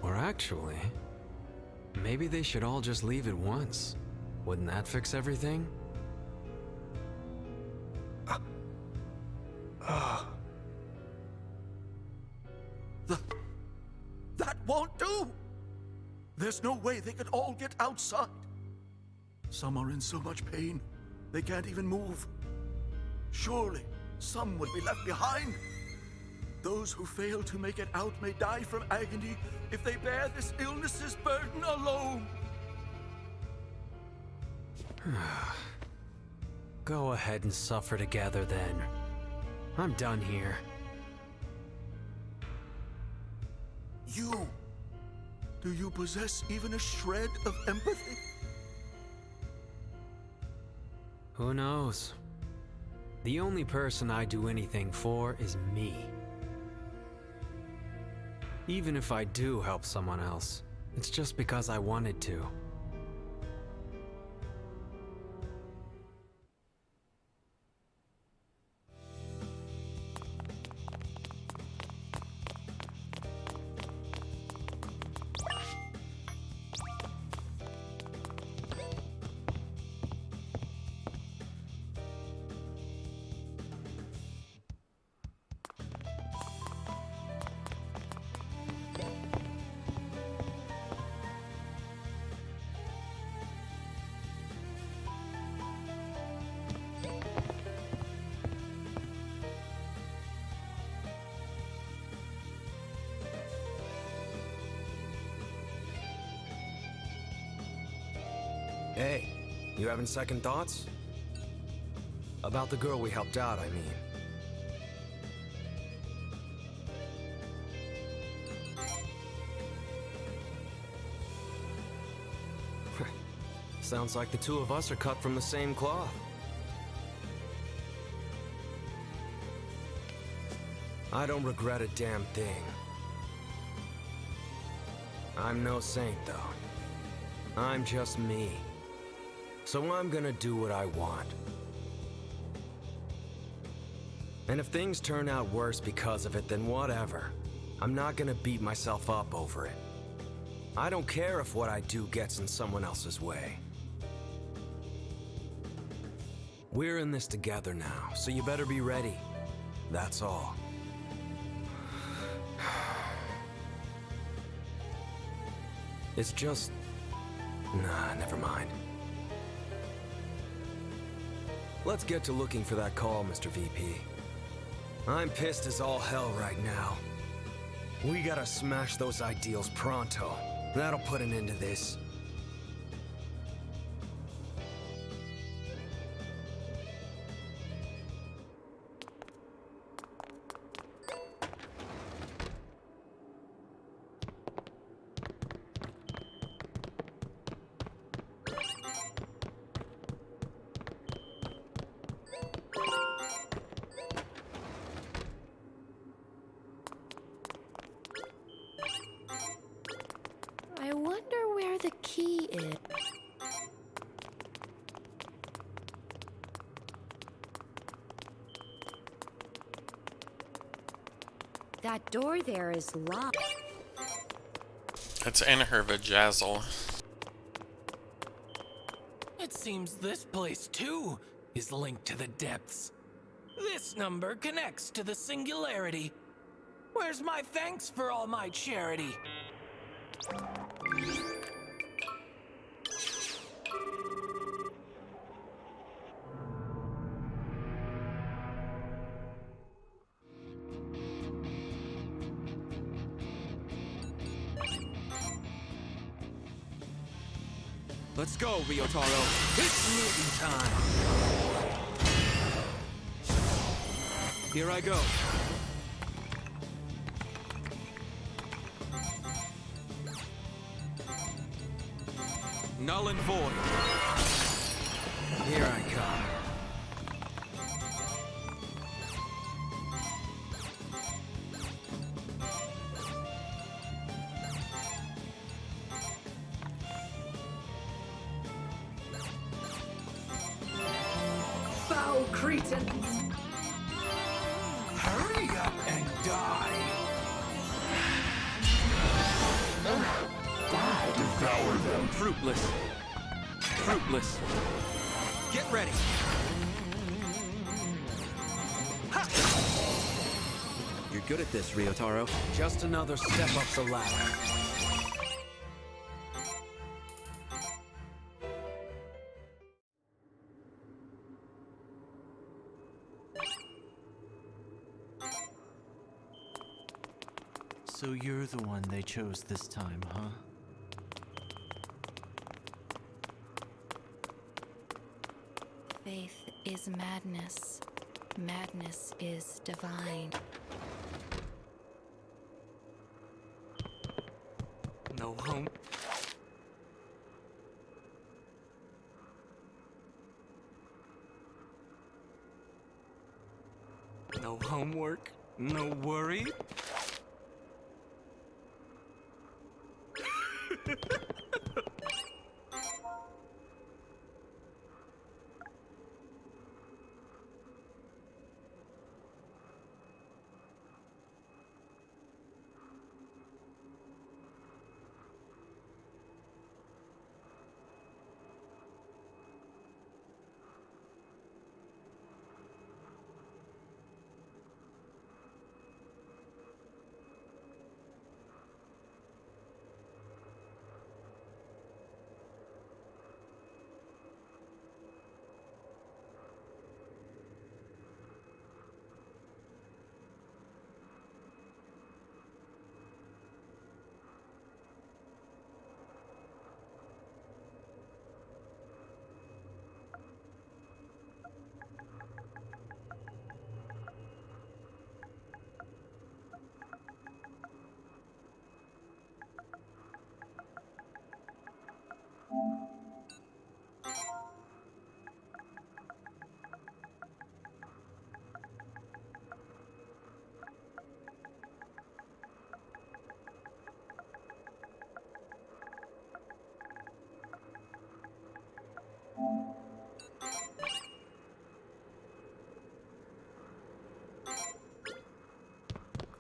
Or actually, maybe they should all just leave at once. Wouldn't that fix everything? That won't do! There's no way they could all get outside. Some are in so much pain, they can't even move. Surely, some would be left behind. Those who fail to make it out may die from agony if they bear this illness's burden alone. Go ahead and suffer together then. I'm done here. You! Do you possess even a shred of empathy? Who knows? The only person I do anything for is me. Even if I do help someone else, it's just because I wanted to. Hey, you having second thoughts? About the girl we helped out, I mean. Sounds like the two of us are cut from the same cloth. I don't regret a damn thing. I'm no saint, though. I'm just me. So I'm gonna do what I want. And if things turn out worse because of it, then whatever. I'm not gonna beat myself up over it. I don't care if what I do gets in someone else's way. We're in this together now, so you better be ready. That's all. It's just... Nah, never mind. Let's get to looking for that call, Mr. VP. I'm pissed as all hell right now. We gotta smash those ideals pronto. That'll put an end to this. I wonder where the key is. That door there is locked. It's in her vajazzle. It seems this place, too, is linked to the depths. This number connects to the singularity. Where's my thanks for all my charity? Let's go, Ryotaro. It's moving time. Here I go. Null and void. Here I come. Foul cretins! Hurry up and die! Devour them! Fruitless. Fruitless. Get ready. Ha! You're good at this, Ryotaro. Just another step up the ladder. So you're the one they chose this time, huh? Faith is madness. Madness is divine. No home. No homework. No worry.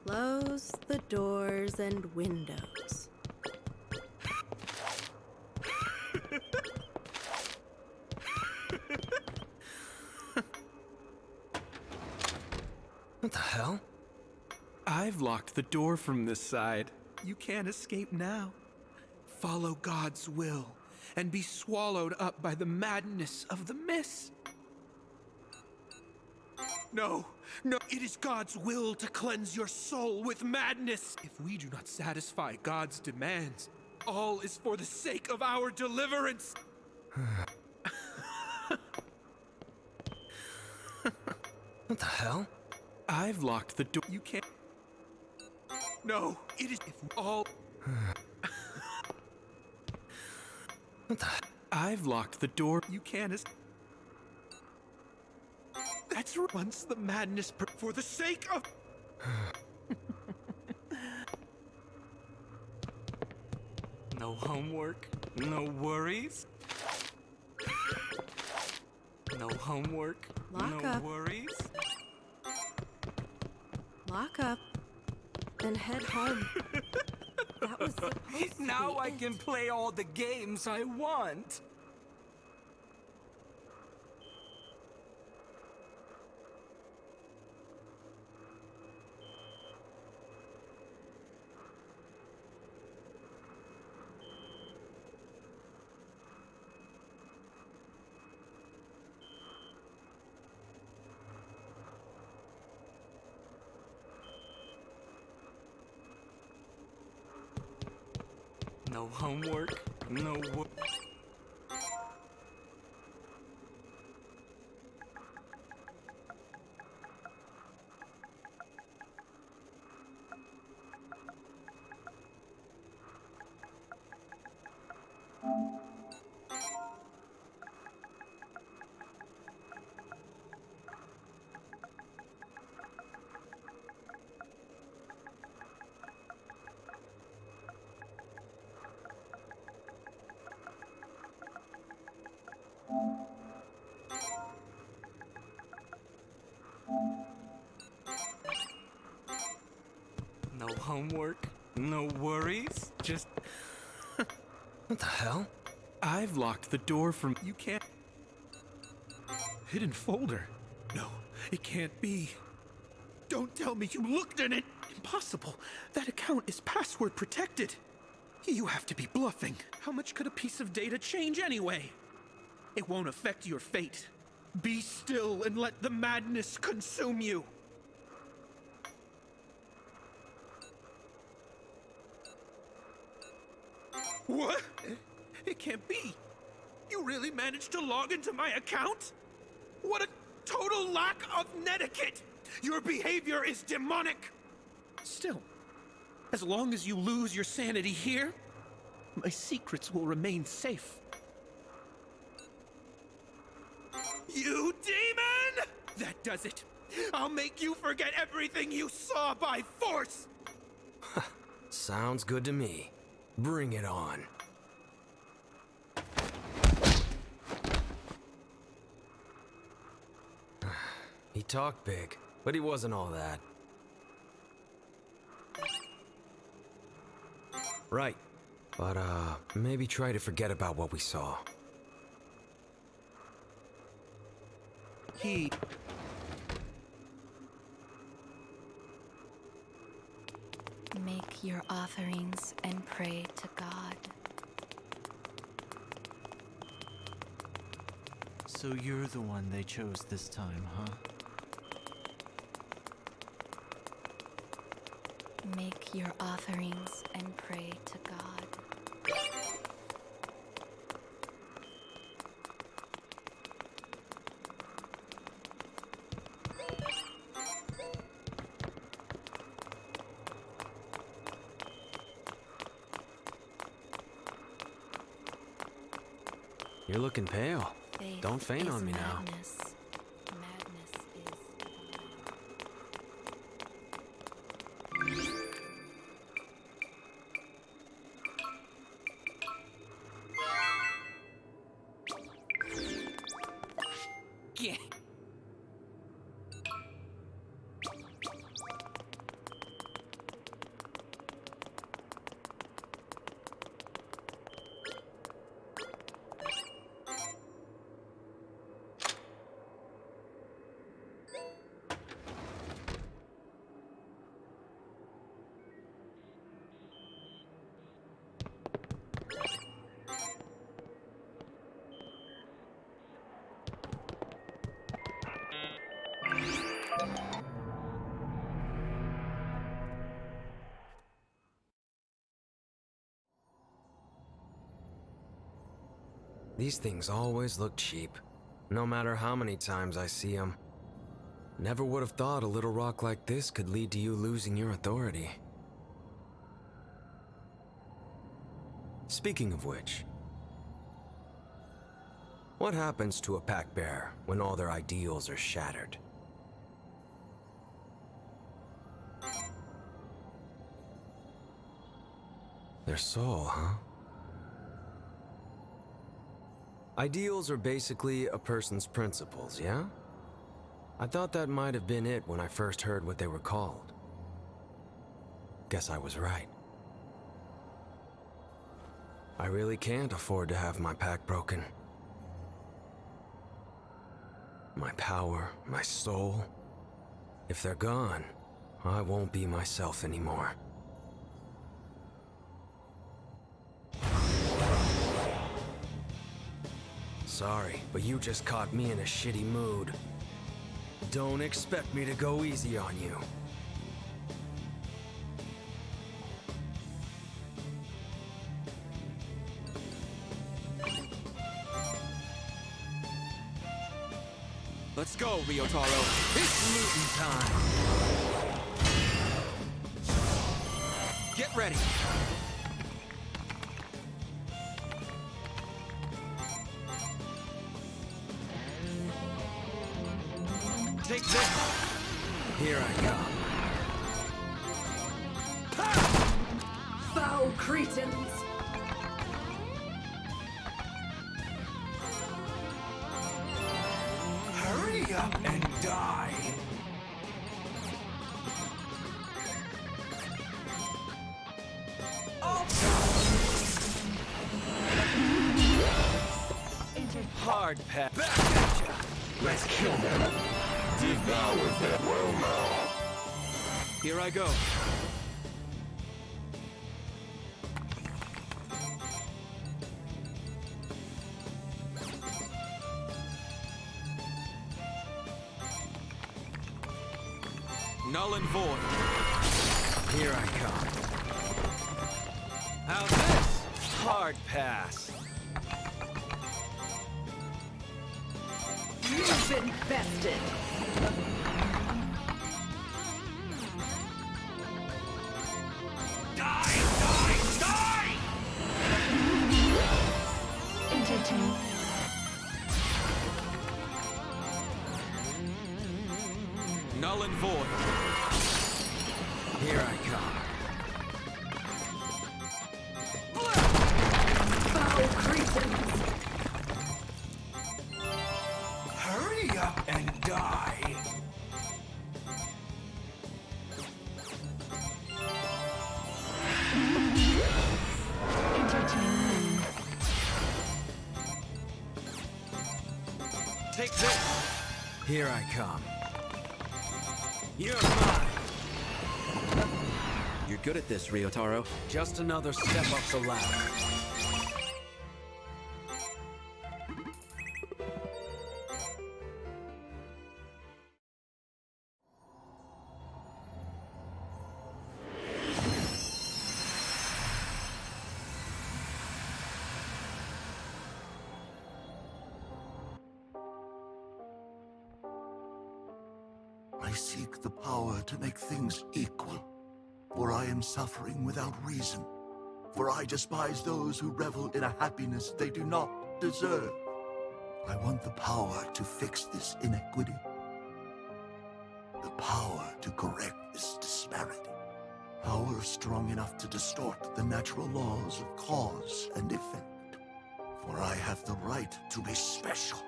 Close the doors and windows. What the hell? I've locked the door from this side. You can't escape now. Follow God's will and be swallowed up by the madness of the mist. No, no, it is God's will to cleanse your soul with madness. If we do not satisfy God's demands, all is for the sake of our deliverance. What the hell? I've locked the door. You can't. No, it is if all. What the? I've locked the door. You can't. That's once the madness for the sake of. No homework. No worries. No homework. Lock no up. worries. Lock up and head home. That was supposed to Now be I it. can play all the games I want. No homework, no work. No homework, no worries, just... What the hell? I've locked the door from. You can't. Hidden folder. No, it can't be. Don't tell me you looked in it. Impossible. That account is password protected. You have to be bluffing. How much could a piece of data change anyway? It won't affect your fate. Be still and let the madness consume you. What? It can't be. You really managed to log into my account? What a total lack of netiquette! Your behavior is demonic! Still, as long as you lose your sanity here, my secrets will remain safe. You demon! That does it. I'll make you forget everything you saw by force! Sounds good to me. Bring it on. He talked big, but he wasn't all that. Right. But, maybe try to forget about what we saw. Make your offerings and pray to God. So you're the one they chose this time, huh? Make your offerings and pray to God. You're looking pale. Faith Don't faint is on me now. madness. Madness is Yeah. These things always look cheap, no matter how many times I see them. Never would have thought a little rock like this could lead to you losing your authority. Speaking of which, what happens to a pack bear when all their ideals are shattered? Their soul, huh? Ideals are basically a person's principles, yeah? I thought that might have been it when I first heard what they were called. Guess I was right. I really can't afford to have my pack broken. My power, my soul. If they're gone, I won't be myself anymore. Sorry, but you just caught me in a shitty mood. Don't expect me to go easy on you. Let's go, Ryotaro. It's looting time. Get ready. Take this. Here I come. Foul cretins! Hurry up and die! Hard pass. Back at ya. Let's kill them. Devour them. Well now. Here I go. Null and void. Here I come. How's this? Hard pass. You've been bested. Die! Die! Die! void. Here I come. Foul Cretans! Hurry up and die! Entertainment. Take this! Here I come. You're mine! You're good at this, Ryotaro. Just another step up the ladder. I seek the power to make things equal, for I am suffering without reason. For I despise those who revel in a happiness they do not deserve. I want the power to fix this inequity. The power to correct this disparity. Power strong enough to distort the natural laws of cause and effect. For I have the right to be special.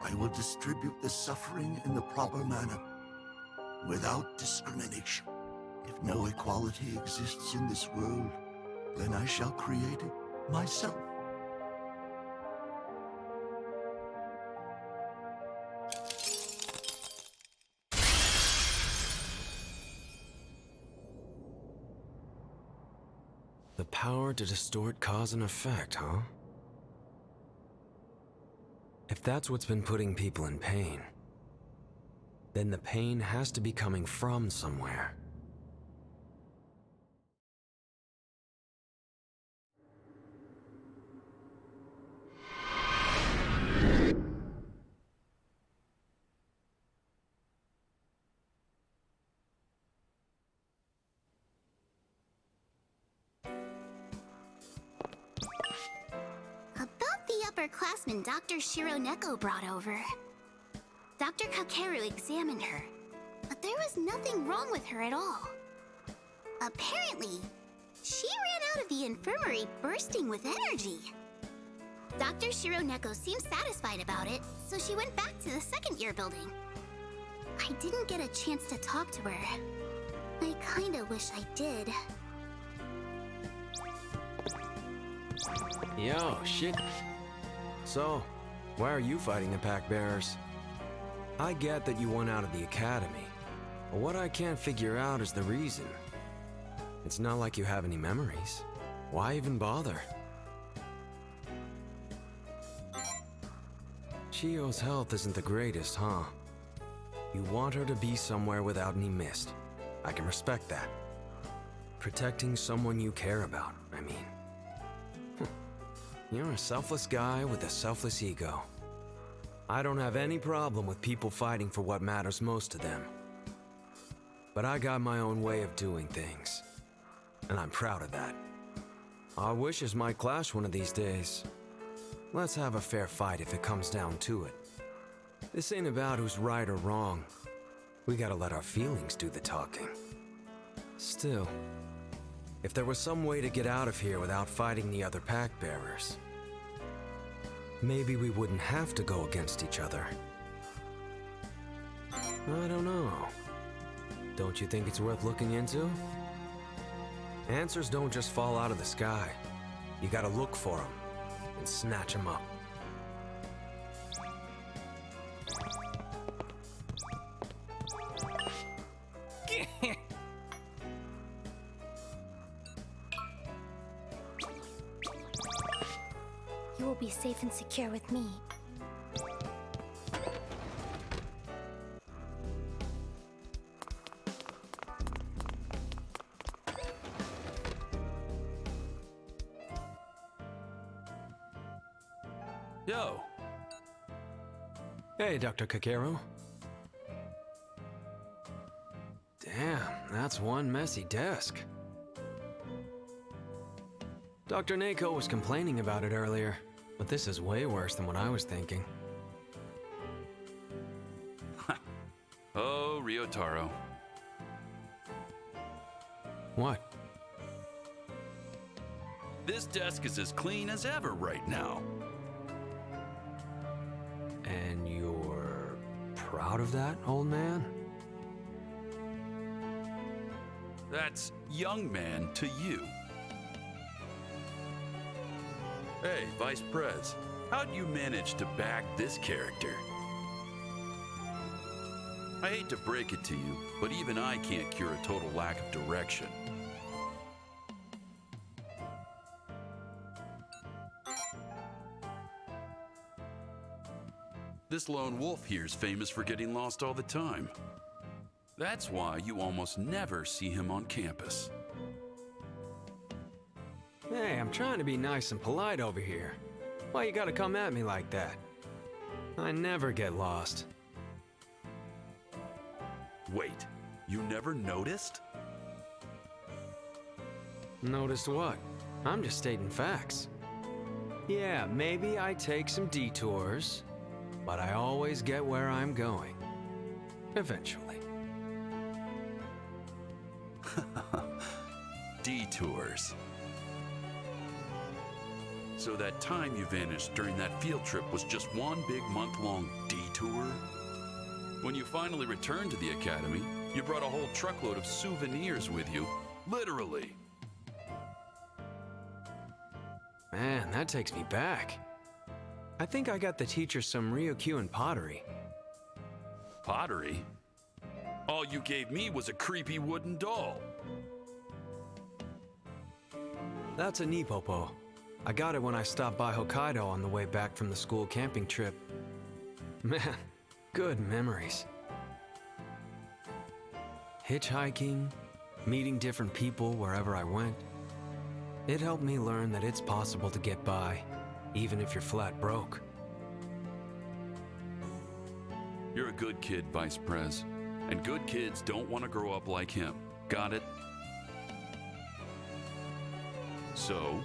I will distribute the suffering in the proper manner, without discrimination. If no equality exists in this world, then I shall create it myself. The power to distort cause and effect, huh? If that's what's been putting people in pain, then the pain has to be coming from somewhere. About the upperclassman Dr. Shironeko brought over. Dr. Kakeru examined her, but there was nothing wrong with her at all. Apparently, she ran out of the infirmary bursting with energy. Dr. Shironeko seemed satisfied about it, so she went back to the second-year building. I didn't get a chance to talk to her. I kinda wish I did. Yo, shit. So, why are you fighting the pack bearers? I get that you went out of the academy, but what I can't figure out is the reason. It's not like you have any memories. Why even bother? Chio's health isn't the greatest, huh? You want her to be somewhere without any mist. I can respect that. Protecting someone you care about, I mean. You're a selfless guy with a selfless ego. I don't have any problem with people fighting for what matters most to them. But I got my own way of doing things, and I'm proud of that. Our wishes might clash one of these days. Let's have a fair fight if it comes down to it. This ain't about who's right or wrong. We gotta let our feelings do the talking. Still, if there was some way to get out of here without fighting the other pack bearers, maybe we wouldn't have to go against each other. I don't know. Don't you think it's worth looking into? Answers don't just fall out of the sky. You gotta look for them and snatch them up. You will be safe and secure with me. Yo! Hey, Dr. Kakeru. Damn, that's one messy desk. Dr. Neko was complaining about it earlier, but this is way worse than what I was thinking. Oh, Ryotaro. What? This desk is as clean as ever right now. And you're proud of that, old man? That's young man to you. Hey, Vice Prez, how'd you manage to bag this character? I hate to break it to you, but even I can't cure a total lack of direction. This lone wolf here's famous for getting lost all the time. That's why you almost never see him on campus. Hey, I'm trying to be nice and polite over here. Why you gotta come at me like that? I never get lost. Wait, you never noticed? Noticed what? I'm just stating facts. Yeah, maybe I take some detours, but I always get where I'm going. Eventually. Detours. So that time you vanished during that field trip was just one big month-long detour? When you finally returned to the academy, you brought a whole truckload of souvenirs with you. Literally. Man, that takes me back. I think I got the teacher some Ryokyu pottery. Pottery? All you gave me was a creepy wooden doll. That's a Nipopo. I got it when I stopped by Hokkaido on the way back from the school camping trip. Man, good memories. Hitchhiking, meeting different people wherever I went. It helped me learn that it's possible to get by, even if you're flat broke. You're a good kid, Vice Prez. And good kids don't want to grow up like him. Got it? So,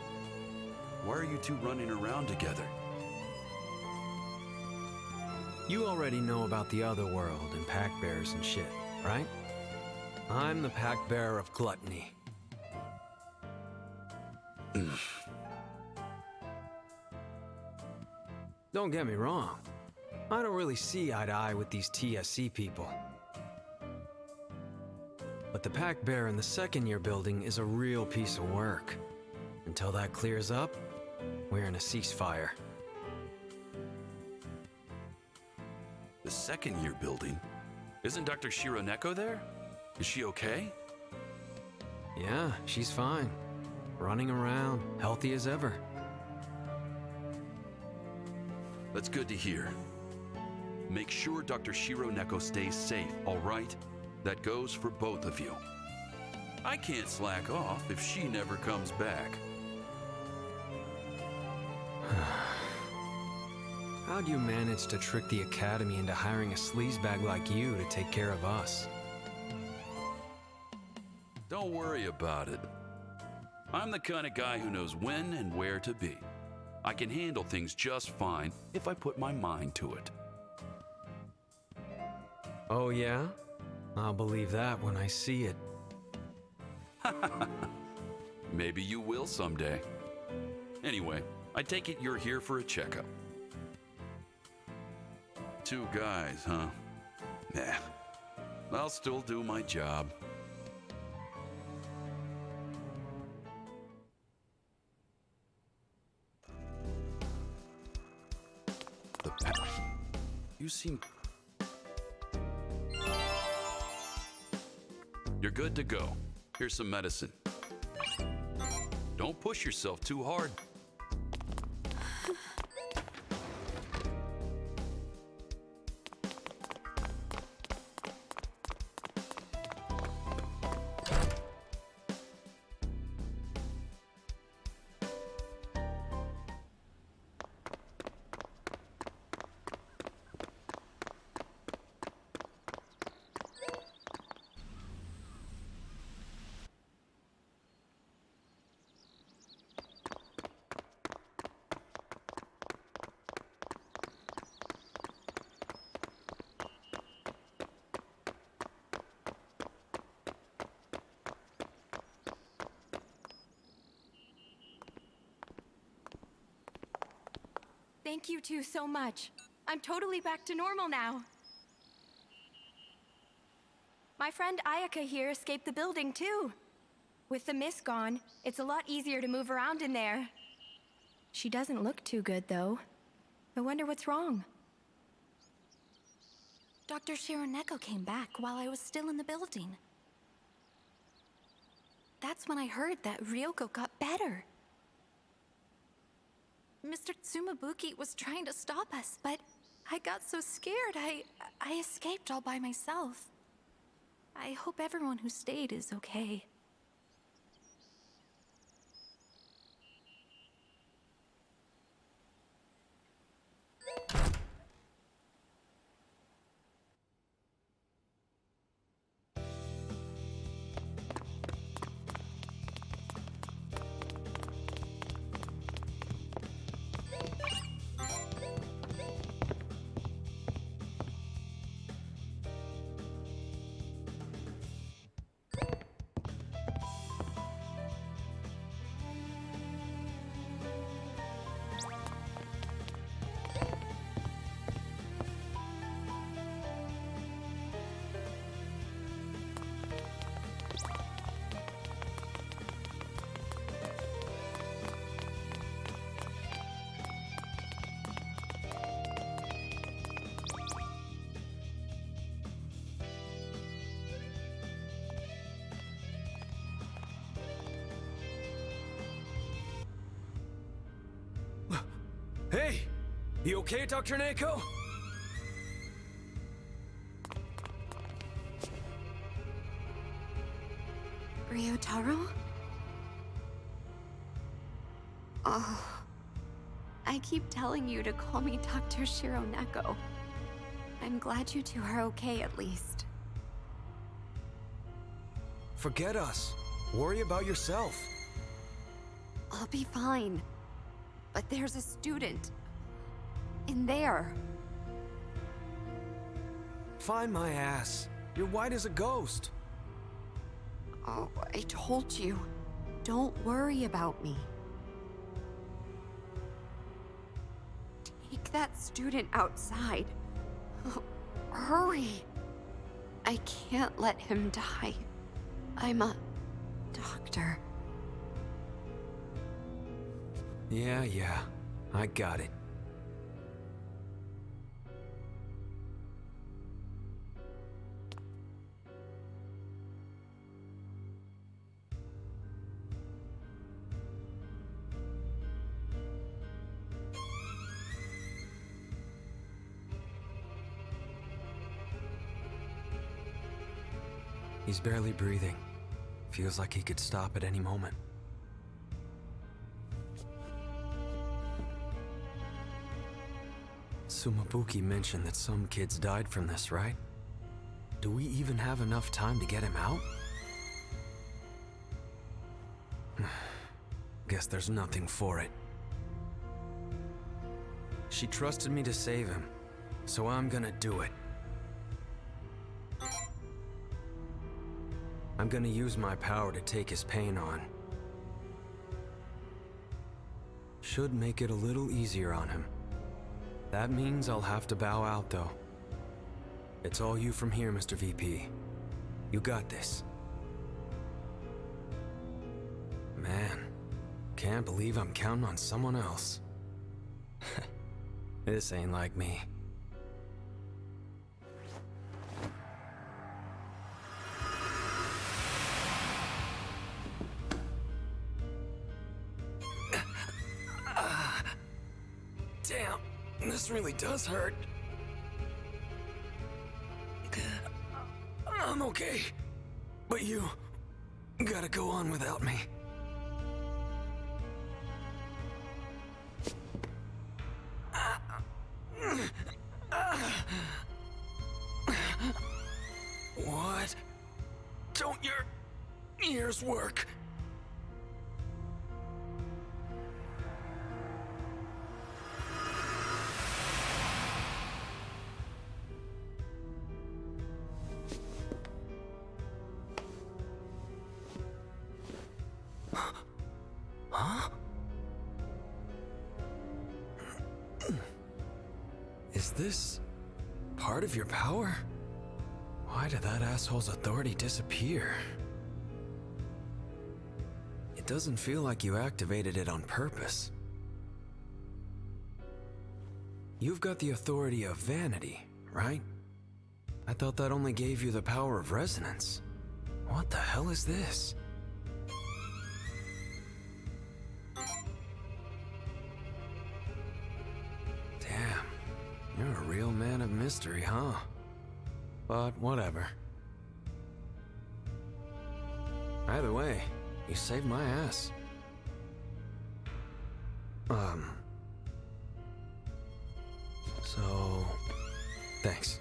why are you two running around together? You already know about the other world and pack bears and shit, right? I'm the pack bearer of gluttony. Don't get me wrong. I don't really see eye to eye with these TSC people. But the pack bear in the second-year building is a real piece of work. Until that clears up, we're in a ceasefire. The second-year building? Isn't Dr. Shironeko there? Is she okay? Yeah, she's fine. Running around, healthy as ever. That's good to hear. Make sure Dr. Shironeko stays safe, all right? That goes for both of you. I can't slack off if she never comes back. How'd you manage to trick the Academy into hiring a sleazebag like you to take care of us? Don't worry about it. I'm the kind of guy who knows when and where to be. I can handle things just fine if I put my mind to it. Oh yeah? I'll believe that when I see it. Maybe you will someday. Anyway, I take it you're here for a checkup. 2 guys, huh? Nah. I'll still do my job. You seem... You're good to go. Here's some medicine. Don't push yourself too hard. Thank you two so much. I'm totally back to normal now. My friend Ayaka here escaped the building too. With the mist gone, it's a lot easier to move around in there. She doesn't look too good though. I wonder what's wrong. Dr. Shironeko came back while I was still in the building. That's when I heard that Ryoko got better. Mr. Tsumabuki was trying to stop us, but I got so scared I escaped all by myself. I hope everyone who stayed is okay. Hey! You okay, Dr. Neko? Ryotaro? Oh. I keep telling you to call me Dr. Shironeko. I'm glad you two are okay at least. Forget us. Worry about yourself. I'll be fine. But there's a student in there. Find my ass. You're white as a ghost. Oh, I told you. Don't worry about me. Take that student outside. Oh, hurry. I can't let him die. I'm a doctor. Yeah. I got it. He's barely breathing. Feels like he could stop at any moment. Tsumabuki mentioned that some kids died from this, right? Do we even have enough time to get him out? Guess there's nothing for it. She trusted me to save him, so I'm gonna do it. I'm gonna use my power to take his pain on. Should make it a little easier on him. That means I'll have to bow out, though. It's all you from here, Mr. VP. You got this. Man, can't believe I'm counting on someone else. This ain't like me. Damn, this really does hurt. I'm okay, but you gotta go on without me. What? Don't your ears work? Huh? this part of your power? Why did that asshole's authority disappear? It doesn't feel like you activated it on purpose. You've got the authority of vanity, right? I thought that only gave you the power of resonance. What the hell is this? Damn, you're a real man of mystery, huh? But whatever. Either way, you saved my ass. So... thanks.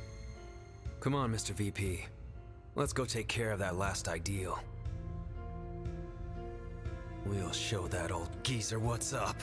Come on, Mr. VP. Let's go take care of that last ideal. We'll show that old geezer what's up.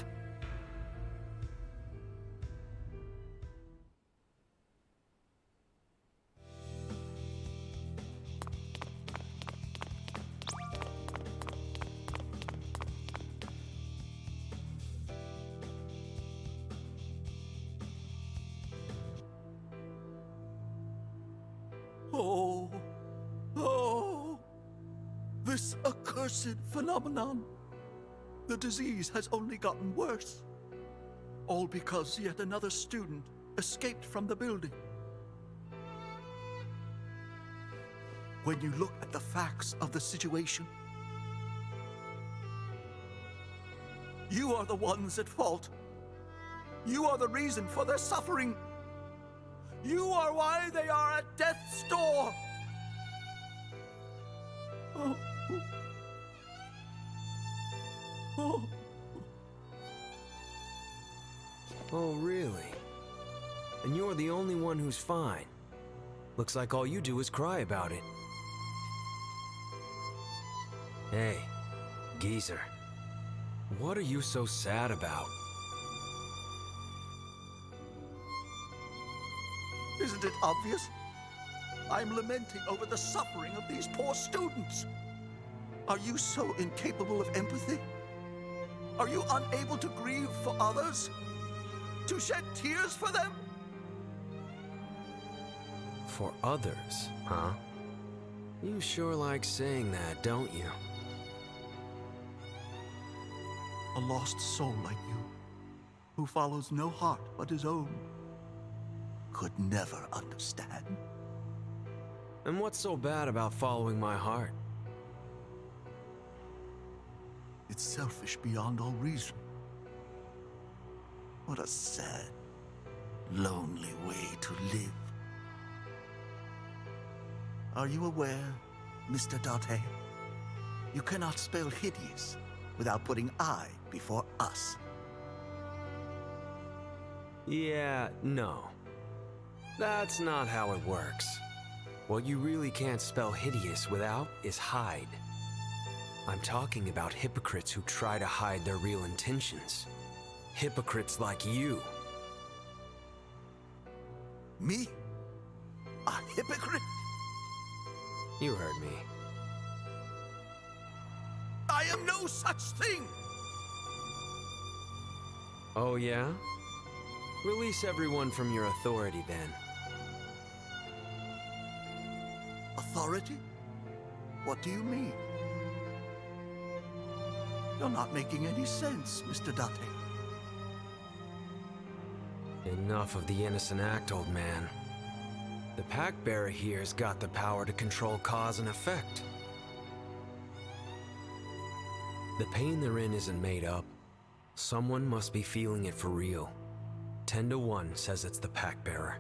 This accursed phenomenon. The disease has only gotten worse. All because yet another student escaped from the building. When you look at the facts of the situation, you are the ones at fault. You are the reason for their suffering. You are why they are at death's door. Oh. Oh. Oh, really? And you're the only one who's fine. Looks like all you do is cry about it. Hey, geezer. What are you so sad about? Isn't it obvious? I'm lamenting over the suffering of these poor students. Are you so incapable of empathy? Are you unable to grieve for others? To shed tears for them? For others, huh? You sure like saying that, don't you? A lost soul like you, who follows no heart but his own, could never understand. And what's so bad about following my heart? It's selfish beyond all reason. What a sad, lonely way to live. Are you aware, Mr. Date? You cannot spell hideous without putting I before us. Yeah, no. That's not how it works. What you really can't spell hideous without is hide. I'm talking about hypocrites who try to hide their real intentions. Hypocrites like you. Me? A hypocrite? You heard me. I am no such thing! Oh yeah? Release everyone from your authority then. Authority? What do you mean? You're not making any sense, Mr. Date. Enough of the innocent act, old man. The pack bearer here's got the power to control cause and effect. The pain they're in isn't made up. Someone must be feeling it for real. 10 to 1 says it's the pack bearer.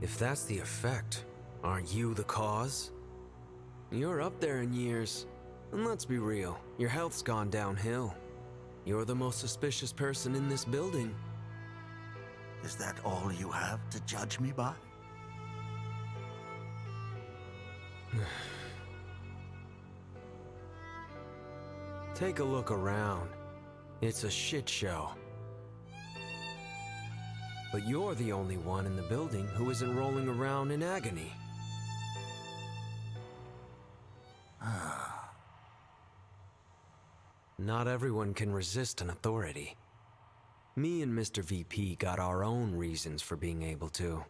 If that's the effect, aren't you the cause? You're up there in years, and let's be real, your health's gone downhill. You're the most suspicious person in this building. Is that all you have to judge me by? Take a look around. It's a shit show. But you're the only one in the building who isn't rolling around in agony. Not everyone can resist an authority. Me and Mr. VP got our own reasons for being able to.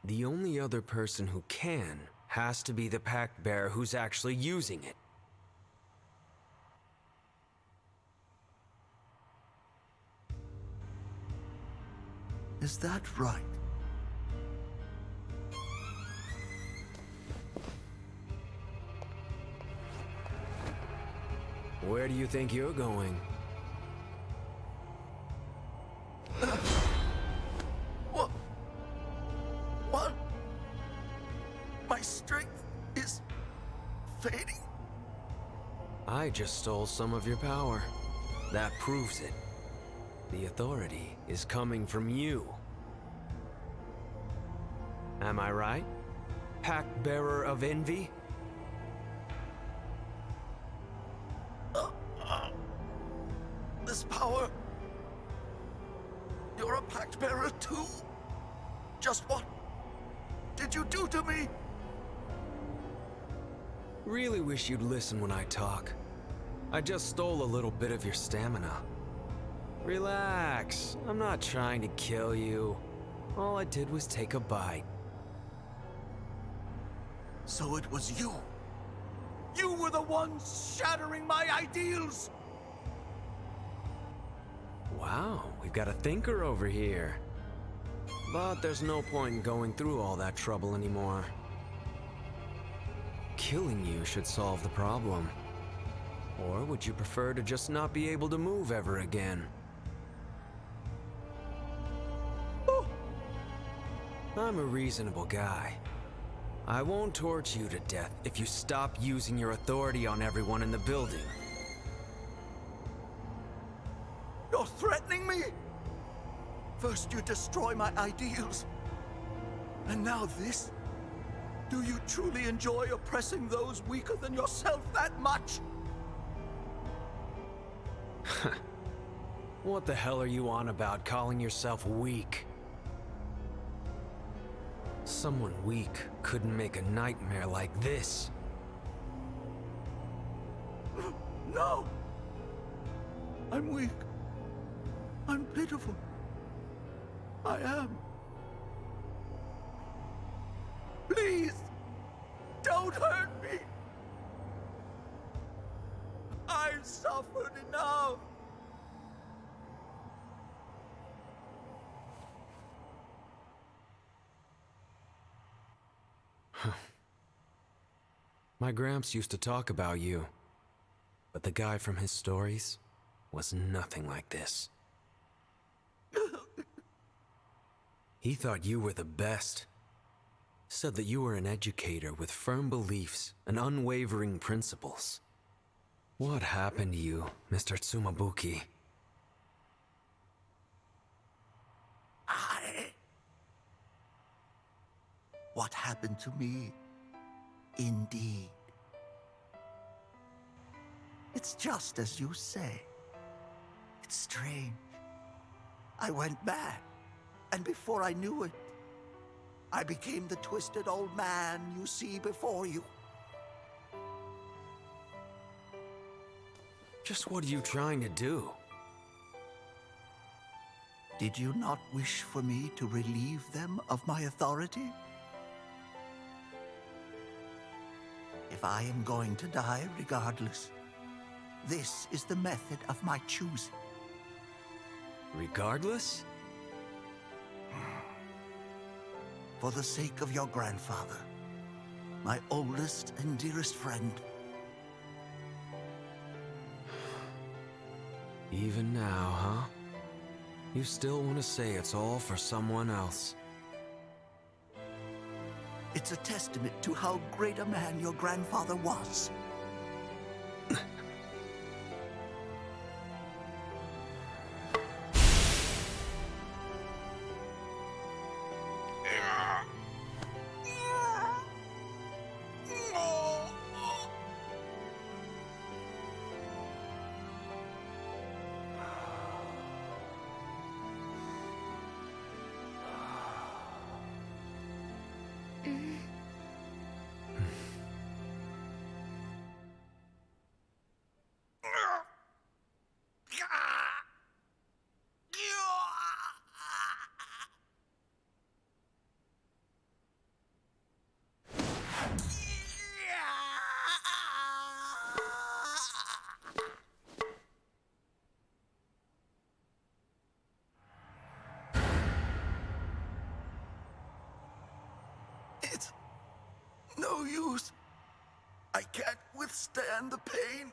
The only other person who can has to be the Pact Bearer who's actually using it. Is that right? Where do you think you're going? What? What? My strength is fading. I just stole some of your power. That proves it. The authority is coming from you. Am I right? Pact Bearer of Envy? This power. You're a Pact Bearer too? Just what did you do to me? Really wish you'd listen when I talk. I just stole a little bit of your stamina. Relax, I'm not trying to kill you. All I did was take a bite. So it was you. You were the ones shattering my ideals. Wow, we've got a thinker over here. But there's no point in going through all that trouble anymore. Killing you should solve the problem. Or would you prefer to just not be able to move ever again? I'm a reasonable guy. I won't torture you to death if you stop using your authority on everyone in the building. You're threatening me? First you destroy my ideals. And now this? Do you truly enjoy oppressing those weaker than yourself that much? What the hell are you on about, calling yourself weak? Someone weak couldn't make a nightmare like this. No! I'm weak. I'm pitiful. I am. Please, don't hurt me. I've suffered enough. My Gramps used to talk about you, but the guy from his stories was nothing like this. He thought you were the best. Said that you were an educator with firm beliefs and unwavering principles. What happened to you, Mr. Tsumabuki? What happened to me? Indeed. It's just as you say. It's strange. I went mad, and before I knew it, I became the twisted old man you see before you. Just what are you trying to do? Did you not wish for me to relieve them of my authority? If I am going to die regardless, this is the method of my choosing. Regardless? For the sake of your grandfather, my oldest and dearest friend. Even now, huh? You still want to say it's all for someone else? It's a testament to how great a man your grandfather was. withstand the pain.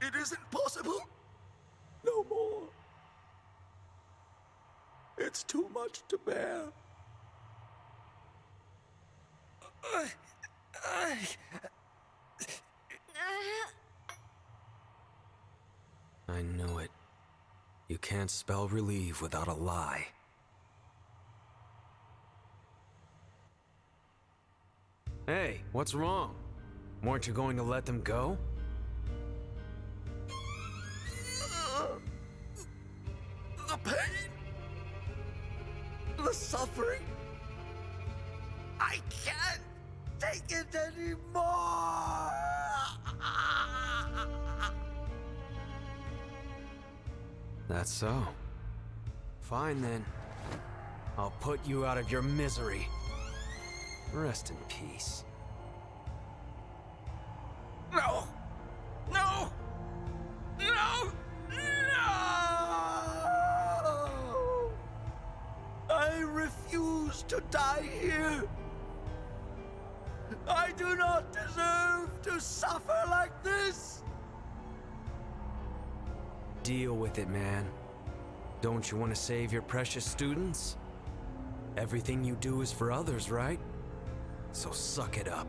It isn't possible. No more. It's too much to bear. I knew it. You can't spell relieve without a lie. Hey, what's wrong? Weren't you going to let them go? The pain. The suffering. I can't take it anymore. That's so. Fine then. I'll put you out of your misery. Rest in peace. No! No! No! No! I refuse to die here. I do not deserve to suffer like this. Deal with it, man. Don't you want to save your precious students? Everything you do is for others, right? So suck it up.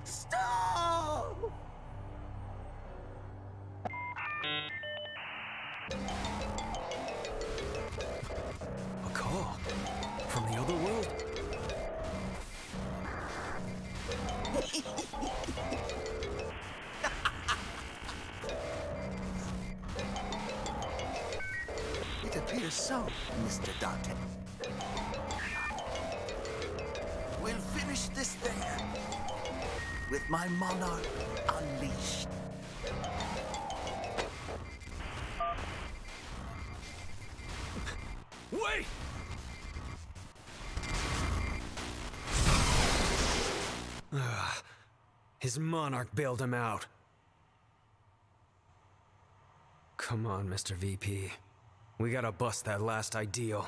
Stop! A call from the other world. It appears so, Mr. Dante. We'll finish this there, with my Monarch unleashed. Wait! His Monarch bailed him out. Come on, Mr. VP. We gotta bust that last ideal.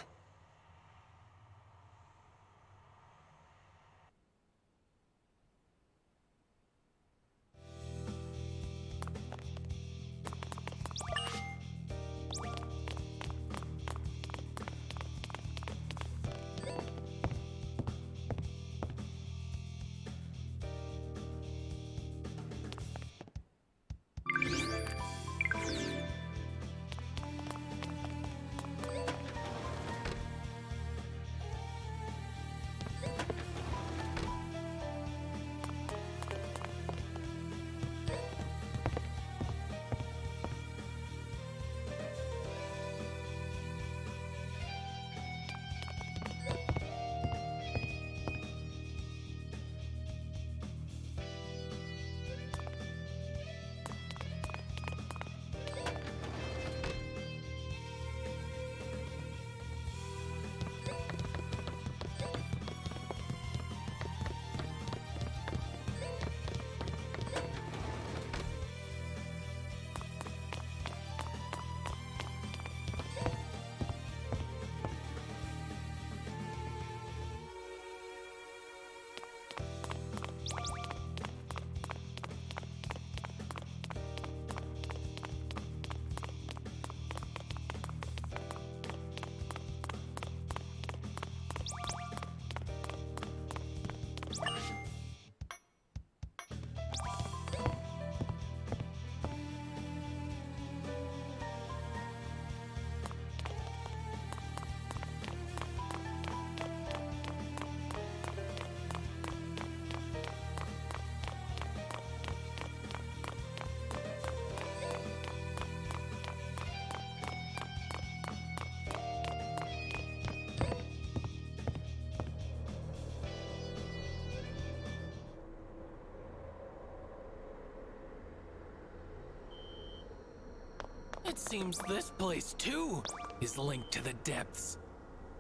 It seems this place, too, is linked to the depths.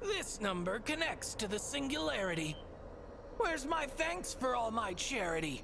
This number connects to the singularity. Where's my thanks for all my charity?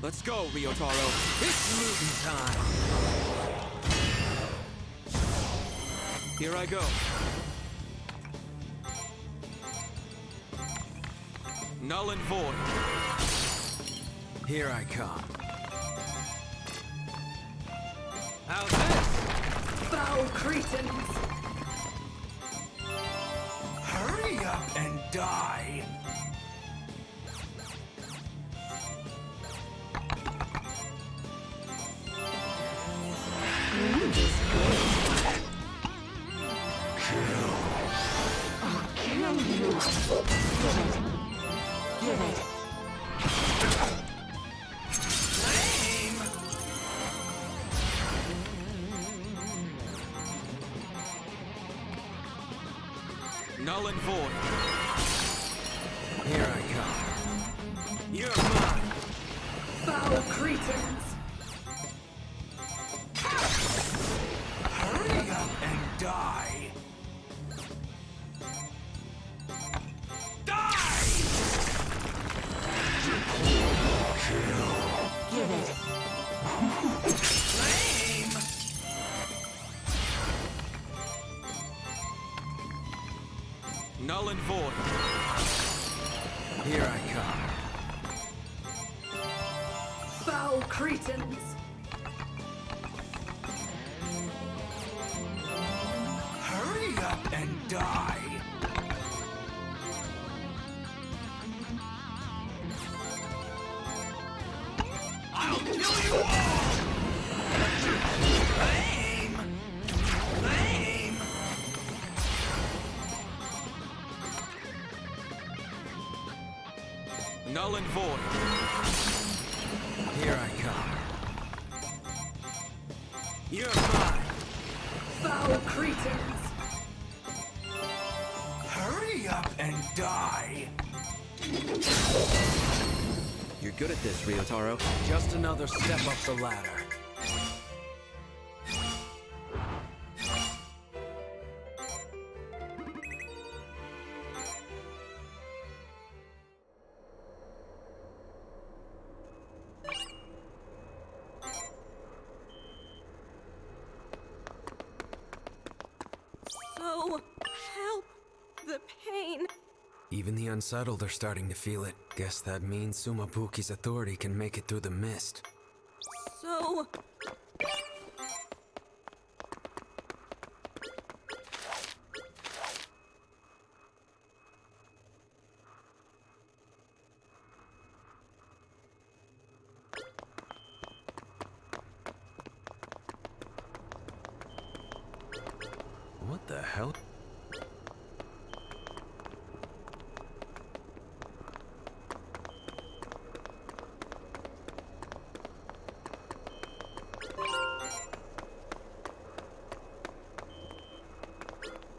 Let's go, Ryotaro. It's looting time. Here I go. Null and void. Here I come. How's this? Foul cretins! Hurry up and die! Give it. Null and void. Here I come. You're mine. Foul cretins! Hurry up and die! Give it. Lame! Null and void. Here I come. Foul cretins! Hurry up and die! I'll kill you all! Lame! Lame! Null and void. Here I come. You're mine. Foul cretins! Hurry up and die! You're good at this, Ryotaro. Just another step up the ladder. So, help the pain. Even the unsettled are starting to feel it. Guess that means Sumabuki's authority can make it through the mist. So, What the hell?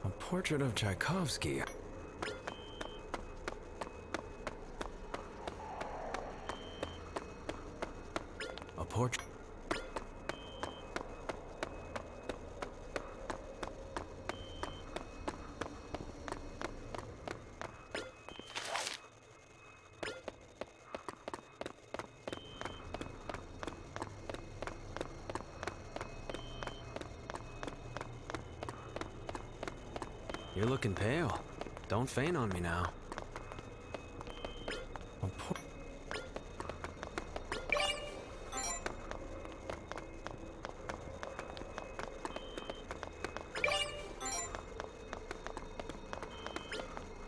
A portrait of Tchaikovsky. A portrait. You're looking pale. Don't faint on me now.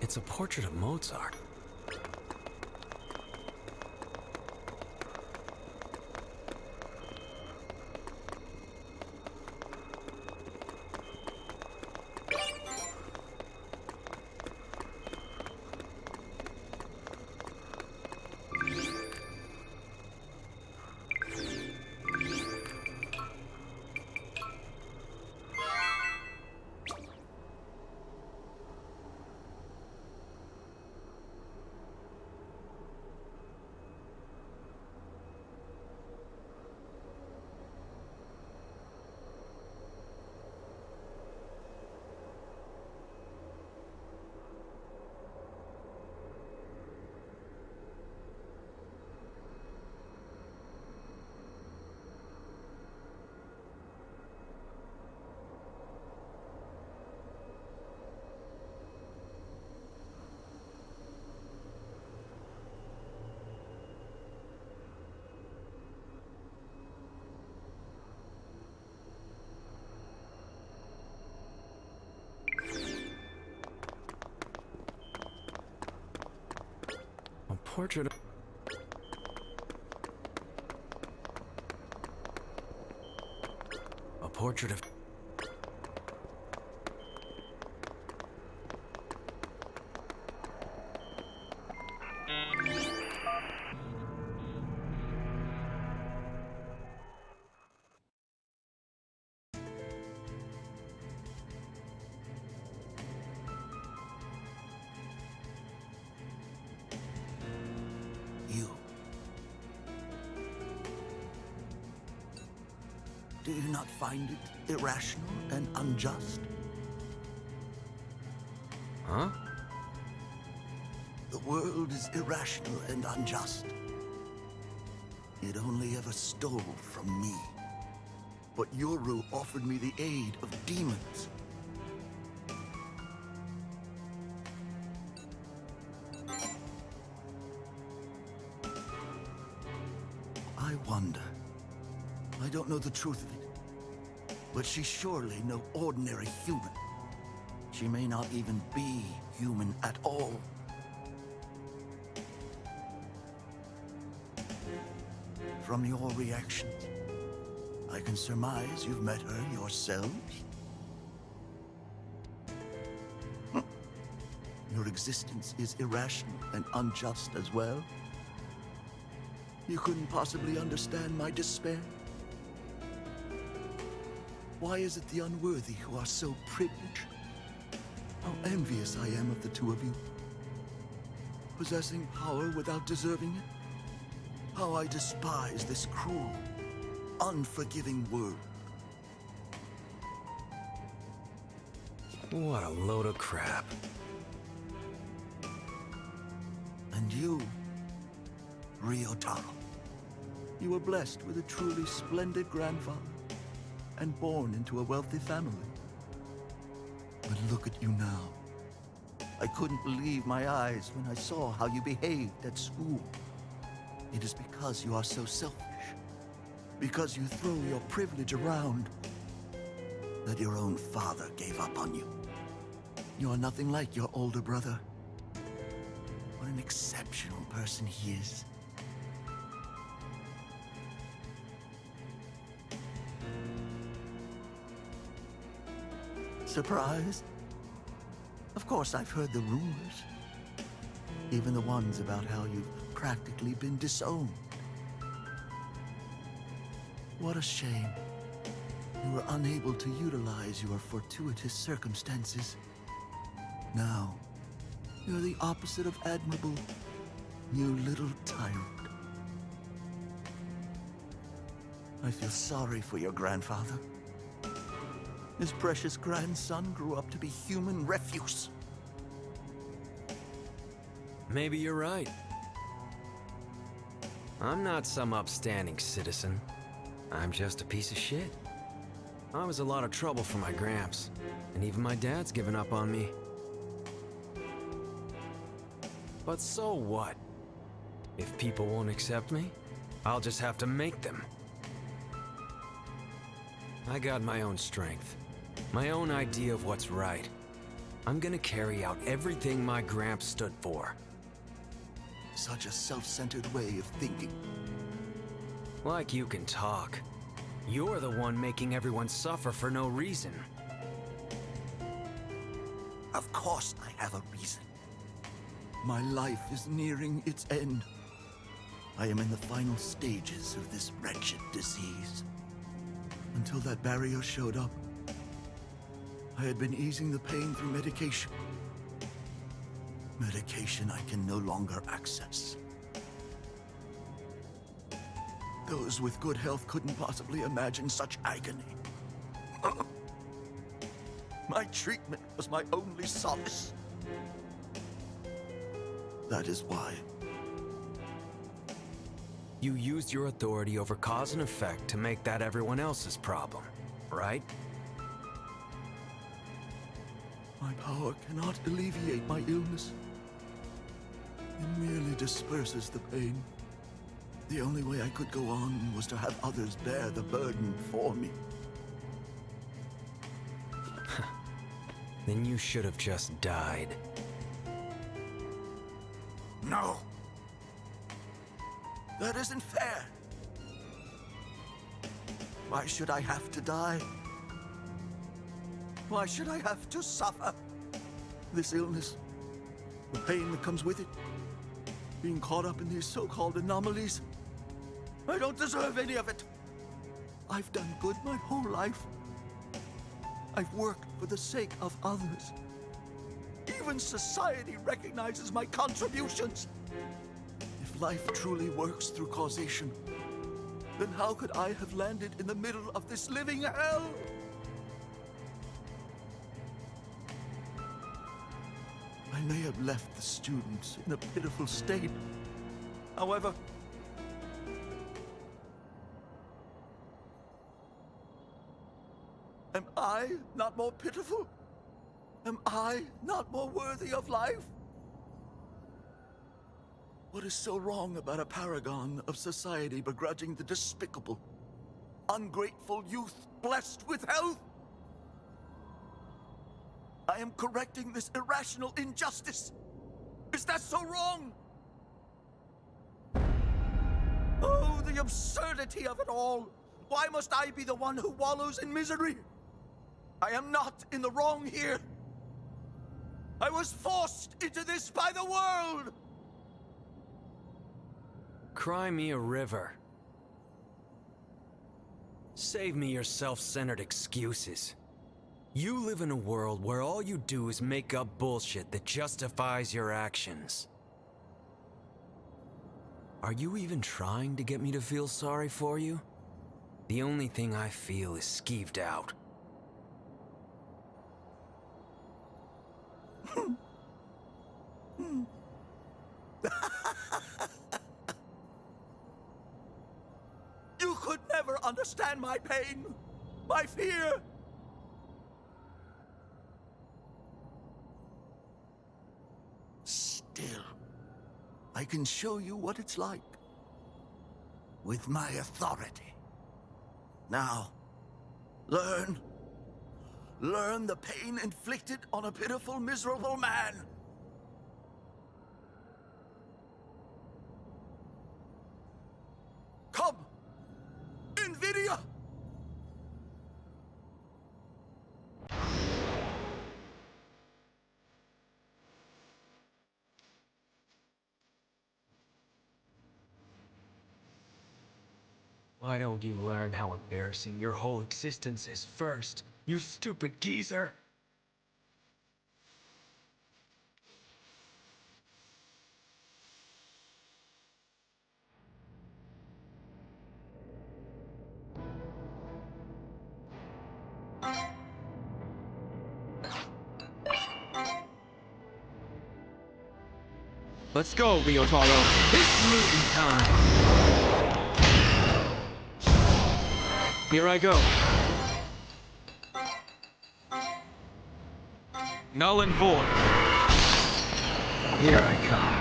It's a portrait of Mozart. portrait of... A portrait of... You. Do you not find it irrational and unjust? Huh? The world is irrational and unjust. It only ever stole from me. But Yoru offered me the aid of demons. I wonder. I don't know the truth of it. But she's surely no ordinary human. She may not even be human at all. From your reactions, I can surmise you've met her yourselves. Your existence is irrational and unjust as well. You couldn't possibly understand my despair. Why is it the unworthy who are so privileged? How envious I am of the two of you. Possessing power without deserving it. How I despise this cruel, unforgiving world. What a load of crap. And you, Ryotaro. You were blessed with a truly splendid grandfather and born into a wealthy family. But look at you now. I couldn't believe my eyes when I saw how you behaved at school. It is because you are so selfish, because you throw your privilege around, that your own father gave up on you. You are nothing like your older brother. What an exceptional person he is. Surprised? Of course, I've heard the rumors. Even the ones about how you've practically been disowned. What a shame. You were unable to utilize your fortuitous circumstances. Now, you're the opposite of admirable, you little tyrant. I feel sorry for your grandfather. His precious grandson grew up to be human refuse. Maybe you're right. I'm not some upstanding citizen. I'm just a piece of shit. I was a lot of trouble for my gramps, and even my dad's given up on me. But so what? If people won't accept me, I'll just have to make them. I got my own strength, my own idea of what's right. I'm gonna carry out everything my gramps stood for. Such a self-centered way of thinking. Like you can talk. You're the one making everyone suffer for no reason. Of course I have a reason. My life is nearing its end. I am in the final stages of this wretched disease. Until that barrier showed up, I had been easing the pain through medication. Medication I can no longer access. Those with good health couldn't possibly imagine such agony. My treatment was my only solace. That is why. You used your authority over cause and effect to make that everyone else's problem, right? My power cannot alleviate my illness. It merely disperses the pain. The only way I could go on was to have others bear the burden for me. Then you should have just died. No! That isn't fair. Why should I have to die? Why should I have to suffer? This illness, the pain that comes with it, being caught up in these so-called anomalies. I don't deserve any of it. I've done good my whole life. I've worked for the sake of others. Even society recognizes my contributions. If life truly works through causation, then how could I have landed in the middle of this living hell? I may have left the students in a pitiful state. However, am I not more pitiful? Am I not more worthy of life? What is so wrong about a paragon of society begrudging the despicable, ungrateful youth blessed with health? I am correcting this irrational injustice. Is that so wrong? Oh, the absurdity of it all. Why must I be the one who wallows in misery? I am not in the wrong here. I was forced into this by the world. Cry me a river. Save me your self-centered excuses. You live in a world where all you do is make up bullshit that justifies your actions. Are you even trying to get me to feel sorry for you? The only thing I feel is skeeved out. You could never understand my pain, my fear. Still, I can show you what it's like with my authority. Now, learn the pain inflicted on a pitiful, miserable man. Come, NVIDIA! Why don't you learn how embarrassing your whole existence is first, you stupid geezer? Let's go, Ryotaro. It's movie time. Here I go. Null and void. Here I come.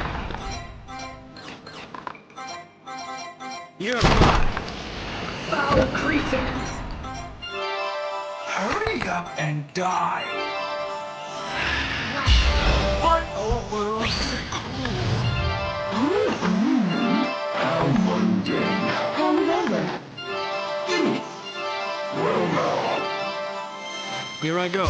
You're mine. Foul creatures! Hurry up and die. What a world so cruel. How mundane. How lovely. Well now. Here I go.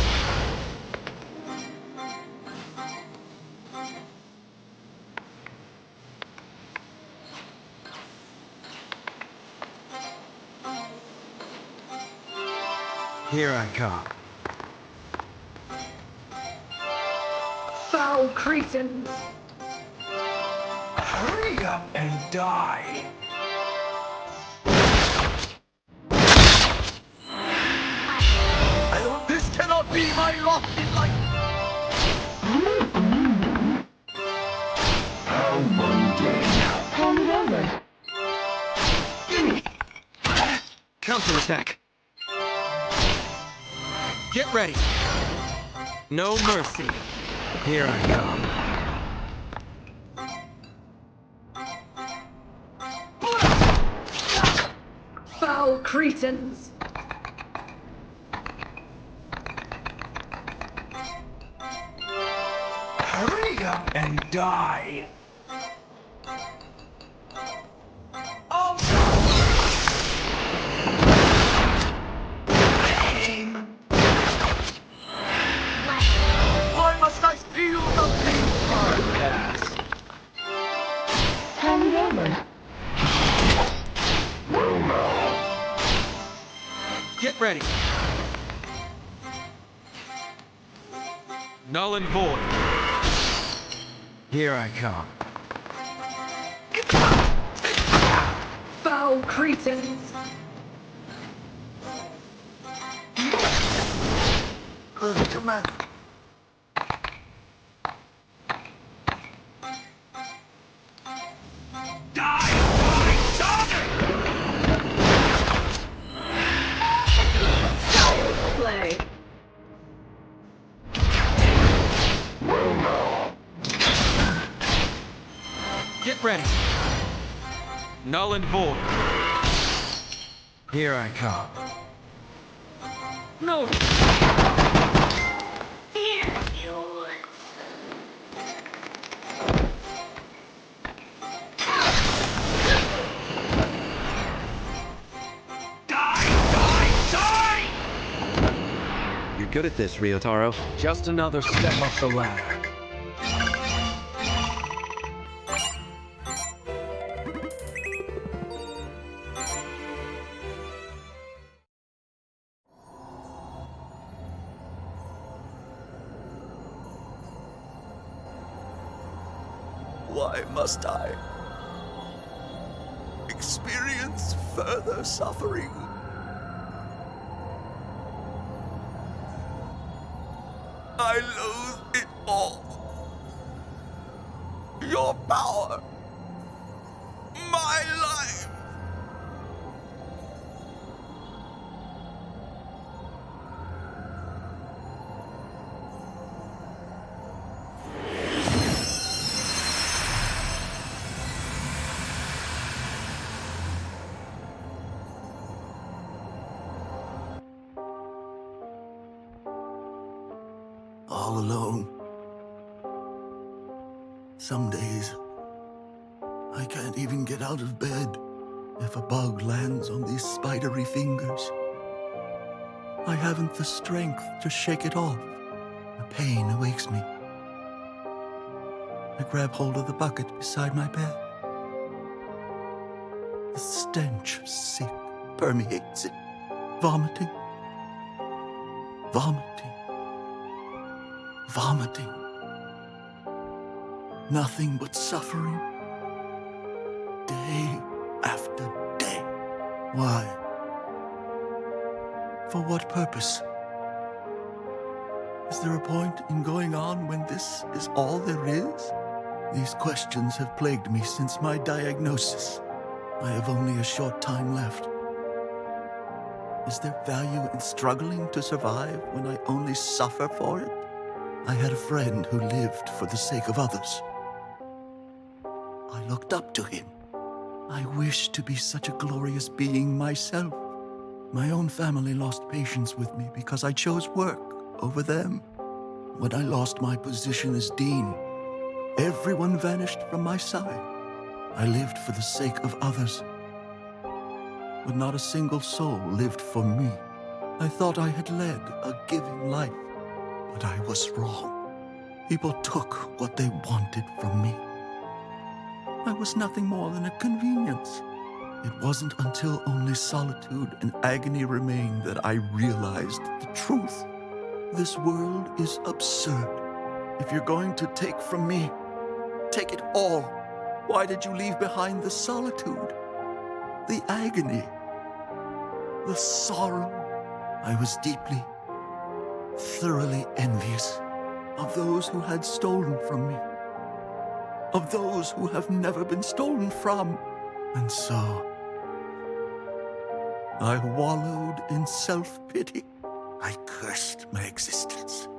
Here I come. Foul cretins! Hurry up and die. This cannot be my lot in life. How mundane. How lovely. Counterattack. Get ready. No mercy. Here I come. Foul cretins! Hurry up and die. ready. Null and void. Here I come. Foul cretins! Come on. Play. Get ready. Null and void. Here I come. No! You're good at this, Ryotaro. Just another step up the ladder. Why must I experience further suffering? I loathe it all. Your power. My life. All alone. Some days, I can't even get out of bed if a bug lands on these spidery fingers. I haven't the strength to shake it off. The pain awakes me. I grab hold of the bucket beside my bed. The stench of sick permeates it. Vomiting. Vomiting. Vomiting. Nothing but suffering. Day after day. Why? For what purpose? Is there a point in going on when this is all there is? These questions have plagued me since my diagnosis. I have only a short time left. Is there value in struggling to survive when I only suffer for it? I had a friend who lived for the sake of others. I looked up to him. I wished to be such a glorious being myself. My own family lost patience with me because I chose work over them. When I lost my position as dean, everyone vanished from my side. I lived for the sake of others. But not a single soul lived for me. I thought I had led a giving life, but I was wrong. People took what they wanted from me. I was nothing more than a convenience. It wasn't until only solitude and agony remained that I realized the truth. This world is absurd. If you're going to take from me, take it all. Why did you leave behind the solitude, the agony, the sorrow? I was deeply, thoroughly envious of those who had stolen from me, of those who have never been stolen from. And so, I wallowed in self-pity. I cursed my existence.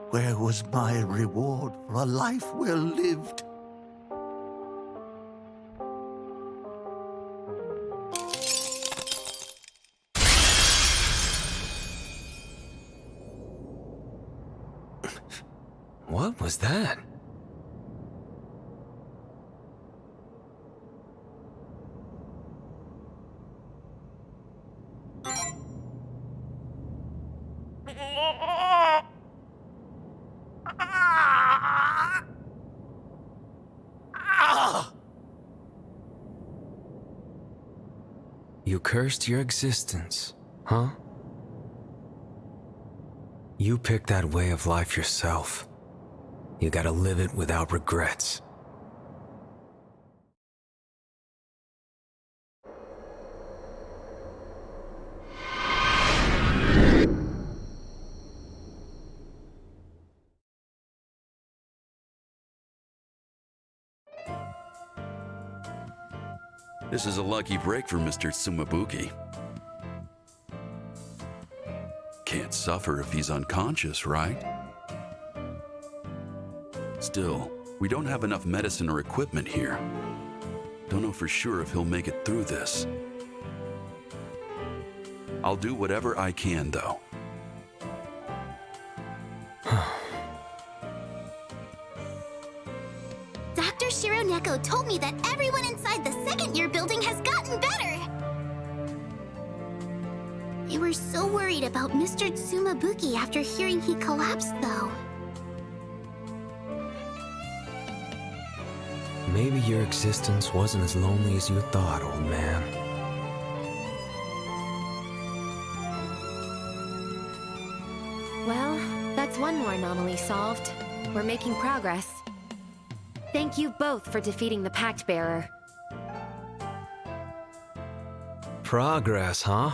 Where was my reward for a life well lived? What was that? You cursed your existence, huh? You picked that way of life yourself. You gotta live it without regrets. This is a lucky break for Mr. Sumabuki. Can't suffer if he's unconscious, right? Still, we don't have enough medicine or equipment here. Don't know for sure if he'll make it through this. I'll do whatever I can, though. Dr. Shironeko told me that everyone inside the second-year building has gotten better. They were so worried about Mr. Tsumabuki after hearing he collapsed, though. Maybe your existence wasn't as lonely as you thought, old man. Well, that's one more anomaly solved. We're making progress. Thank you both for defeating the Pact Bearer. Progress, huh?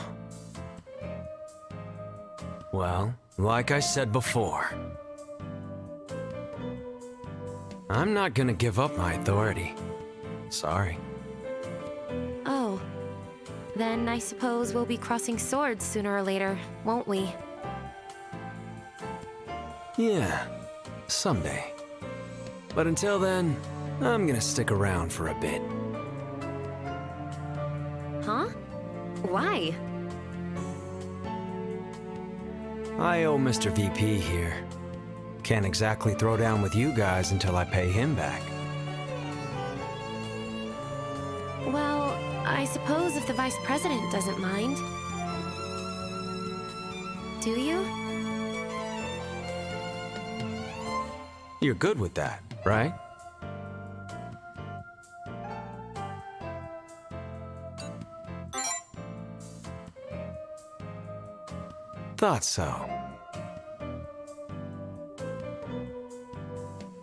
Well, like I said before, I'm not gonna give up my authority. Sorry. Oh. Then I suppose we'll be crossing swords sooner or later, won't we? Yeah, someday. But until then, I'm gonna stick around for a bit. Huh? Why? I owe Mr. VP here. Can't exactly throw down with you guys until I pay him back. Well, I suppose if the Vice President doesn't mind. Do you? You're good with that, right? Thought so.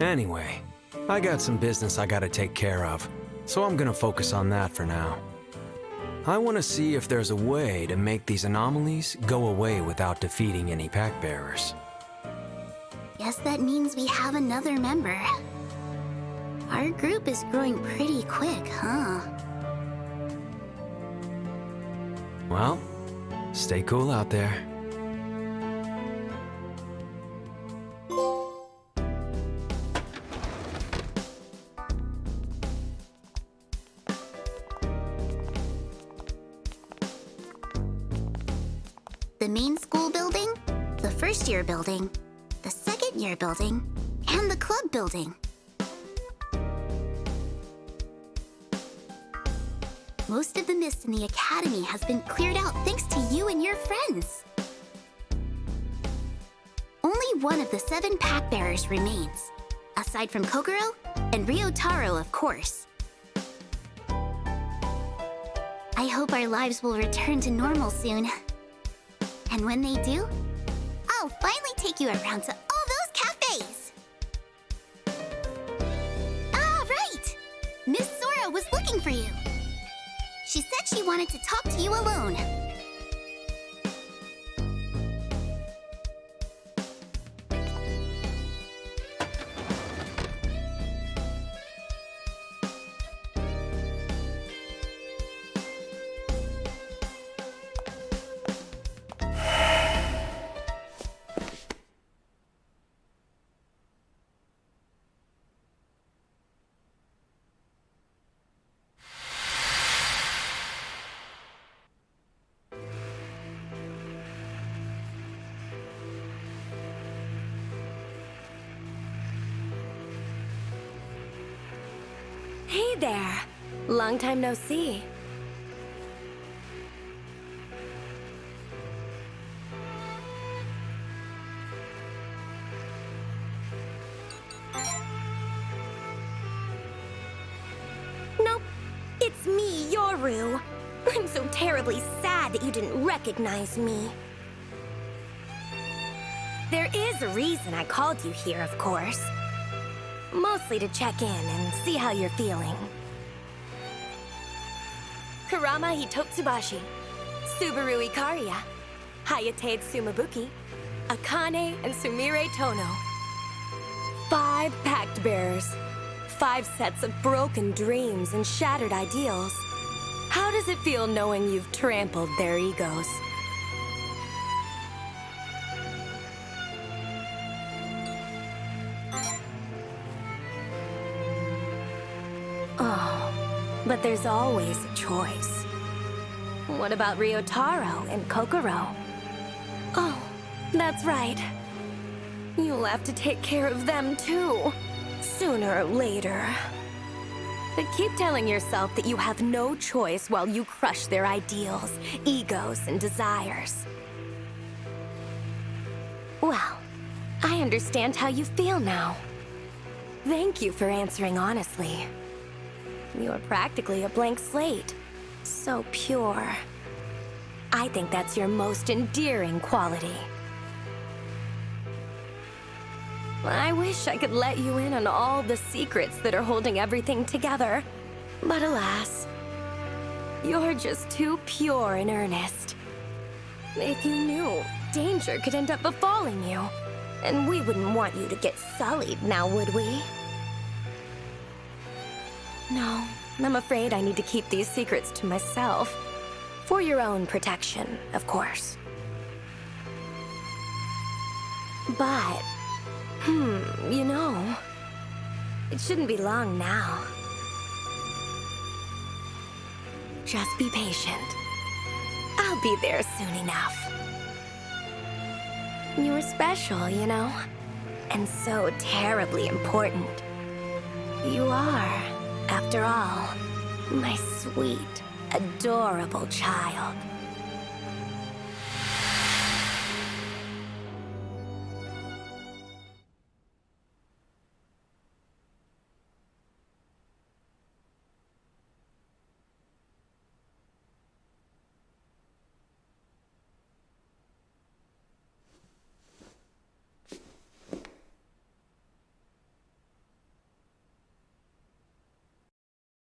Anyway, I got some business I gotta take care of, so I'm gonna focus on that for now. I want to see if there's a way to make these anomalies go away without defeating any pack bearers. Guess that means we have another member. Our group is growing pretty quick, huh? Well, stay cool out there. The main school building, the first-year building, the second-year building, and the club building. Most of the mist in the academy has been cleared out thanks to you and your friends. Only one of the 7 pack bearers remains, aside from Kokoro and Ryotaro, of course. I hope our lives will return to normal soon. And when they do, I'll finally take you around to all those cafes! Ah, right! Miss Sora was looking for you. She said she wanted to talk to you alone. Hey there. Long time no see. Nope. It's me, Yoru. I'm so terribly sad that you didn't recognize me. There is a reason I called you here, of course. Mostly to check in and see how you're feeling. Kurama Hitotsubashi, Subaru Ikaria, Hayate Sumabuki, Akane and Sumire Tono. 5 pact bearers. 5 sets of broken dreams and shattered ideals. How does it feel knowing you've trampled their egos? Oh, but there's always a choice. What about Ryotaro and Kokoro? Oh, that's right. You'll have to take care of them too, sooner or later. But keep telling yourself that you have no choice while you crush their ideals, egos, and desires. Well, I understand how you feel now. Thank you for answering honestly. You're practically a blank slate. So pure. I think that's your most endearing quality. I wish I could let you in on all the secrets that are holding everything together. But alas, you're just too pure and earnest. If you knew, danger could end up befalling you. And we wouldn't want you to get sullied now, would we? No, I'm afraid I need to keep these secrets to myself. For your own protection, of course. But, you know, it shouldn't be long now. Just be patient. I'll be there soon enough. You're special, you know? And so terribly important. You are, after all, my sweet, adorable child.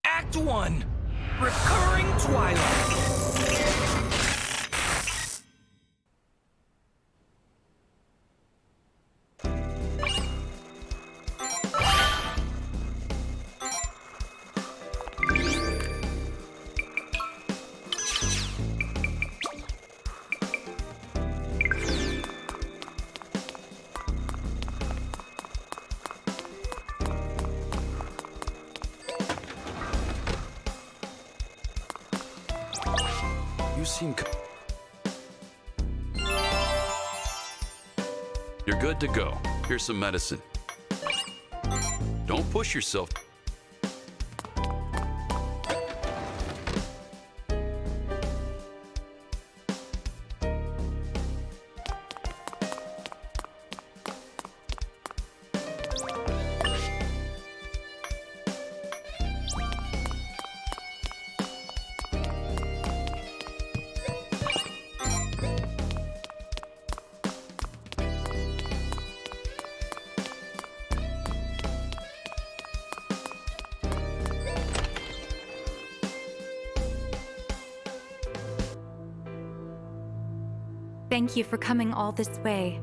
Act 1. Recurring Twilight. You seem... You're good to go. Here's some medicine. Don't push yourself. Thank you for coming all this way.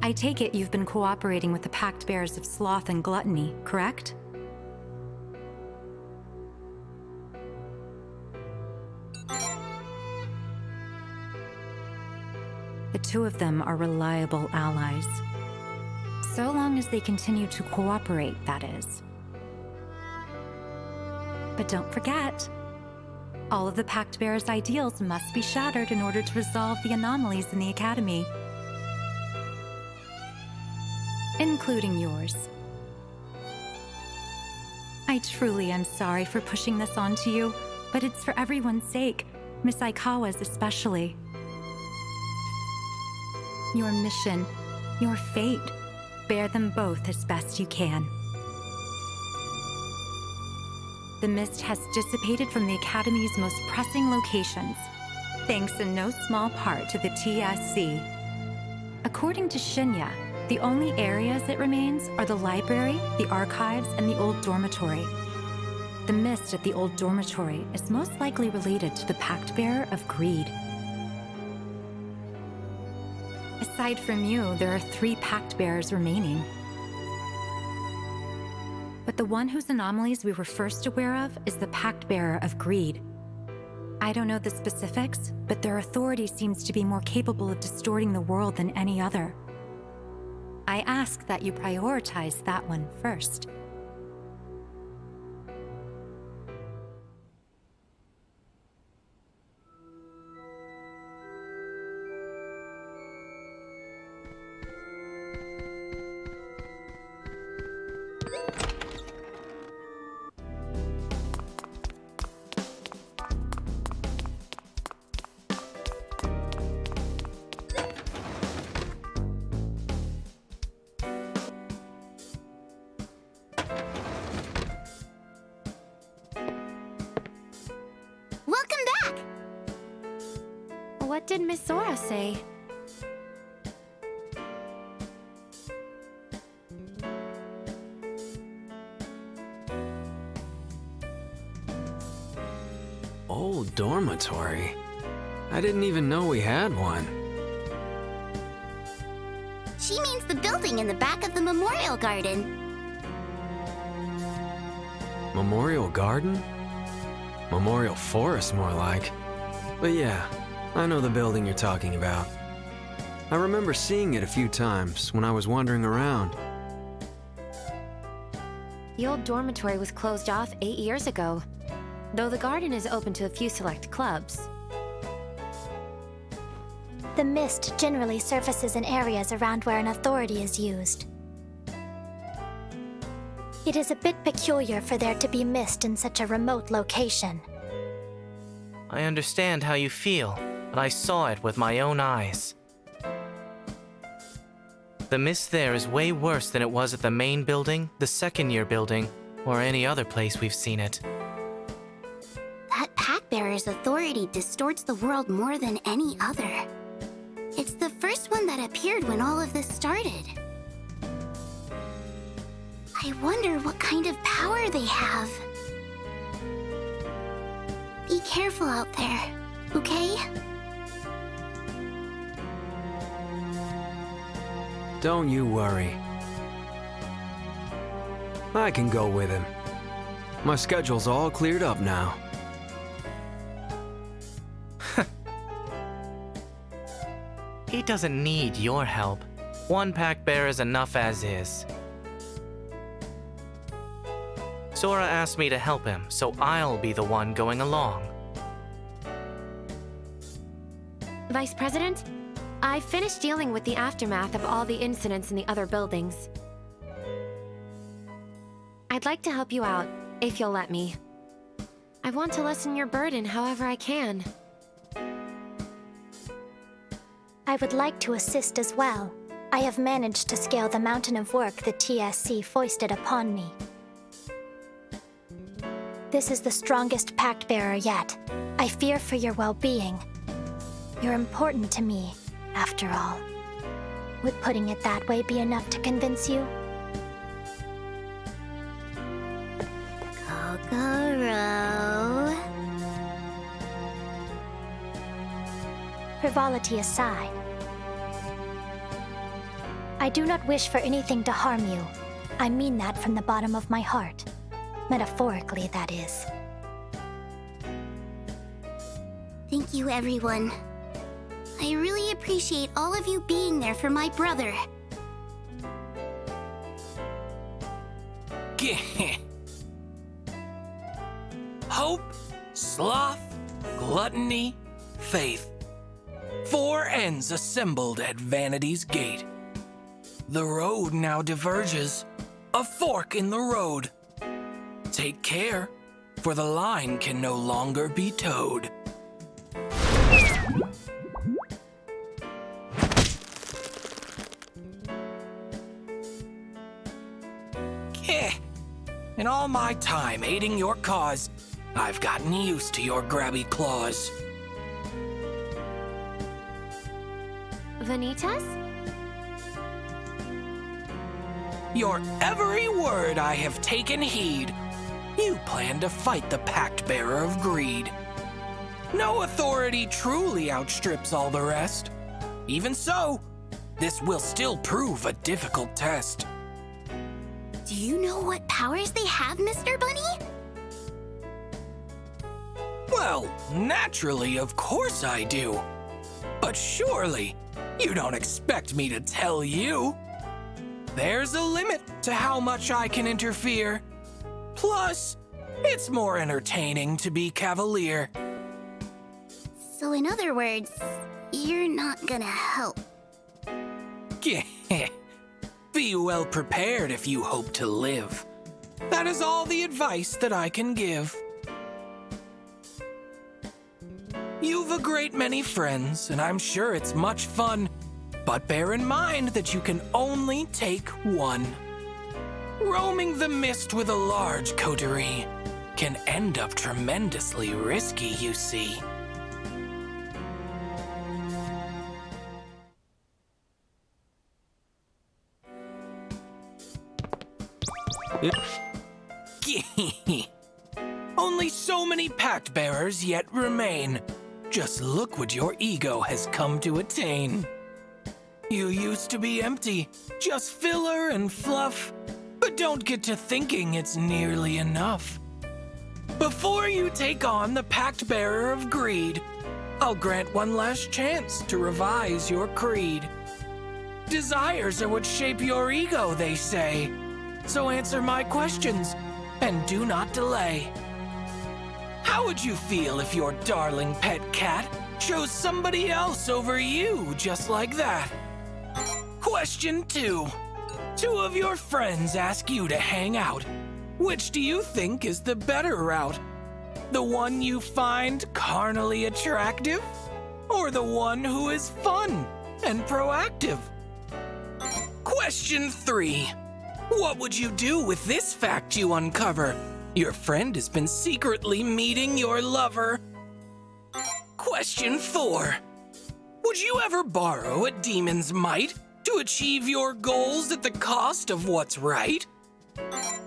I take it you've been cooperating with the Pact Bearers of Sloth and Gluttony, correct? The 2 of them are reliable allies. So long as they continue to cooperate, that is. But don't forget, all of the Pact Bearers' ideals must be shattered in order to resolve the anomalies in the Academy. Including yours. I truly am sorry for pushing this onto you, but it's for everyone's sake, Miss Aikawa's especially. Your mission, your fate, bear them both as best you can. the mist has dissipated from the Academy's most pressing locations, thanks in no small part to the TSC. According to Shinya, the only areas it remains are the library, the archives, and the old dormitory. The mist at the old dormitory is most likely related to the Pact Bearer of Greed. Aside from you, there are 3 Pact Bearers remaining. But the one whose anomalies we were first aware of is the Pact Bearer of Greed. I don't know the specifics, but their authority seems to be more capable of distorting the world than any other. I ask that you prioritize that one first. Welcome back! What did Miss Zora say? Old dormitory? I didn't even know we had one. She means the building in the back of the Memorial Garden. Memorial Garden? Memorial Forest, more like. But yeah, I know the building you're talking about. I remember seeing it a few times when I was wandering around. The old dormitory was closed off 8 years ago, though the garden is open to a few select clubs. The mist generally surfaces in areas around where an authority is used. It is a bit peculiar for there to be mist in such a remote location. I understand how you feel, but I saw it with my own eyes. The mist there is way worse than it was at the main building, the second-year building, or any other place we've seen it. That Pact Bearer's authority distorts the world more than any other. It's the first one that appeared when all of this started. I wonder what kind of power they have. Be careful out there, okay? Don't you worry. I can go with him. My schedule's all cleared up now. He doesn't need your help. One Pact Bearer is enough as is. Zora asked me to help him, so I'll be the one going along. Vice President, I finished dealing with the aftermath of all the incidents in the other buildings. I'd like to help you out, if you'll let me. I want to lessen your burden however I can. I would like to assist as well. I have managed to scale the mountain of work the TSC foisted upon me. This is the strongest Pact Bearer yet. I fear for your well-being. You're important to me, after all. Would putting it that way be enough to convince you? Kokoro. Frivolity aside, I do not wish for anything to harm you. I mean that from the bottom of my heart. Metaphorically, that is. Thank you, everyone. I really appreciate all of you being there for my brother. Hope, sloth, gluttony, faith. 4 ends assembled at Vanity's gate. The road now diverges, a fork in the road. Take care, for the line can no longer be towed. In all my time aiding your cause, I've gotten used to your grabby claws. Vanitas? Your every word I have taken heed. You plan to fight the Pact Bearer of Greed. No authority truly outstrips all the rest. Even so, this will still prove a difficult test. Do you know what powers they have, Mr. Bunny? Well, naturally, of course I do. But surely, you don't expect me to tell you. There's a limit to how much I can interfere. Plus, it's more entertaining to be cavalier. So in other words, you're not gonna help. Be well prepared if you hope to live. That is all the advice that I can give. You've a great many friends, and I'm sure it's much fun. But bear in mind that you can only take one. Roaming the mist with a large coterie can end up tremendously risky, you see. Only so many Pact Bearers yet remain. Just look what your ego has come to attain. You used to be empty, just filler and fluff, but don't get to thinking it's nearly enough. Before you take on the Pact Bearer of Greed, I'll grant one last chance to revise your creed. Desires are what shape your ego, they say. So answer my questions, and do not delay. How would you feel if your darling pet cat chose somebody else over you just like that? Question 2. 2 of your friends ask you to hang out. Which do you think is the better route? The one you find carnally attractive? Or the one who is fun and proactive? Question 3. What would you do with this fact you uncover? Your friend has been secretly meeting your lover. Question 4. Would you ever borrow a demon's might to achieve your goals at the cost of what's right?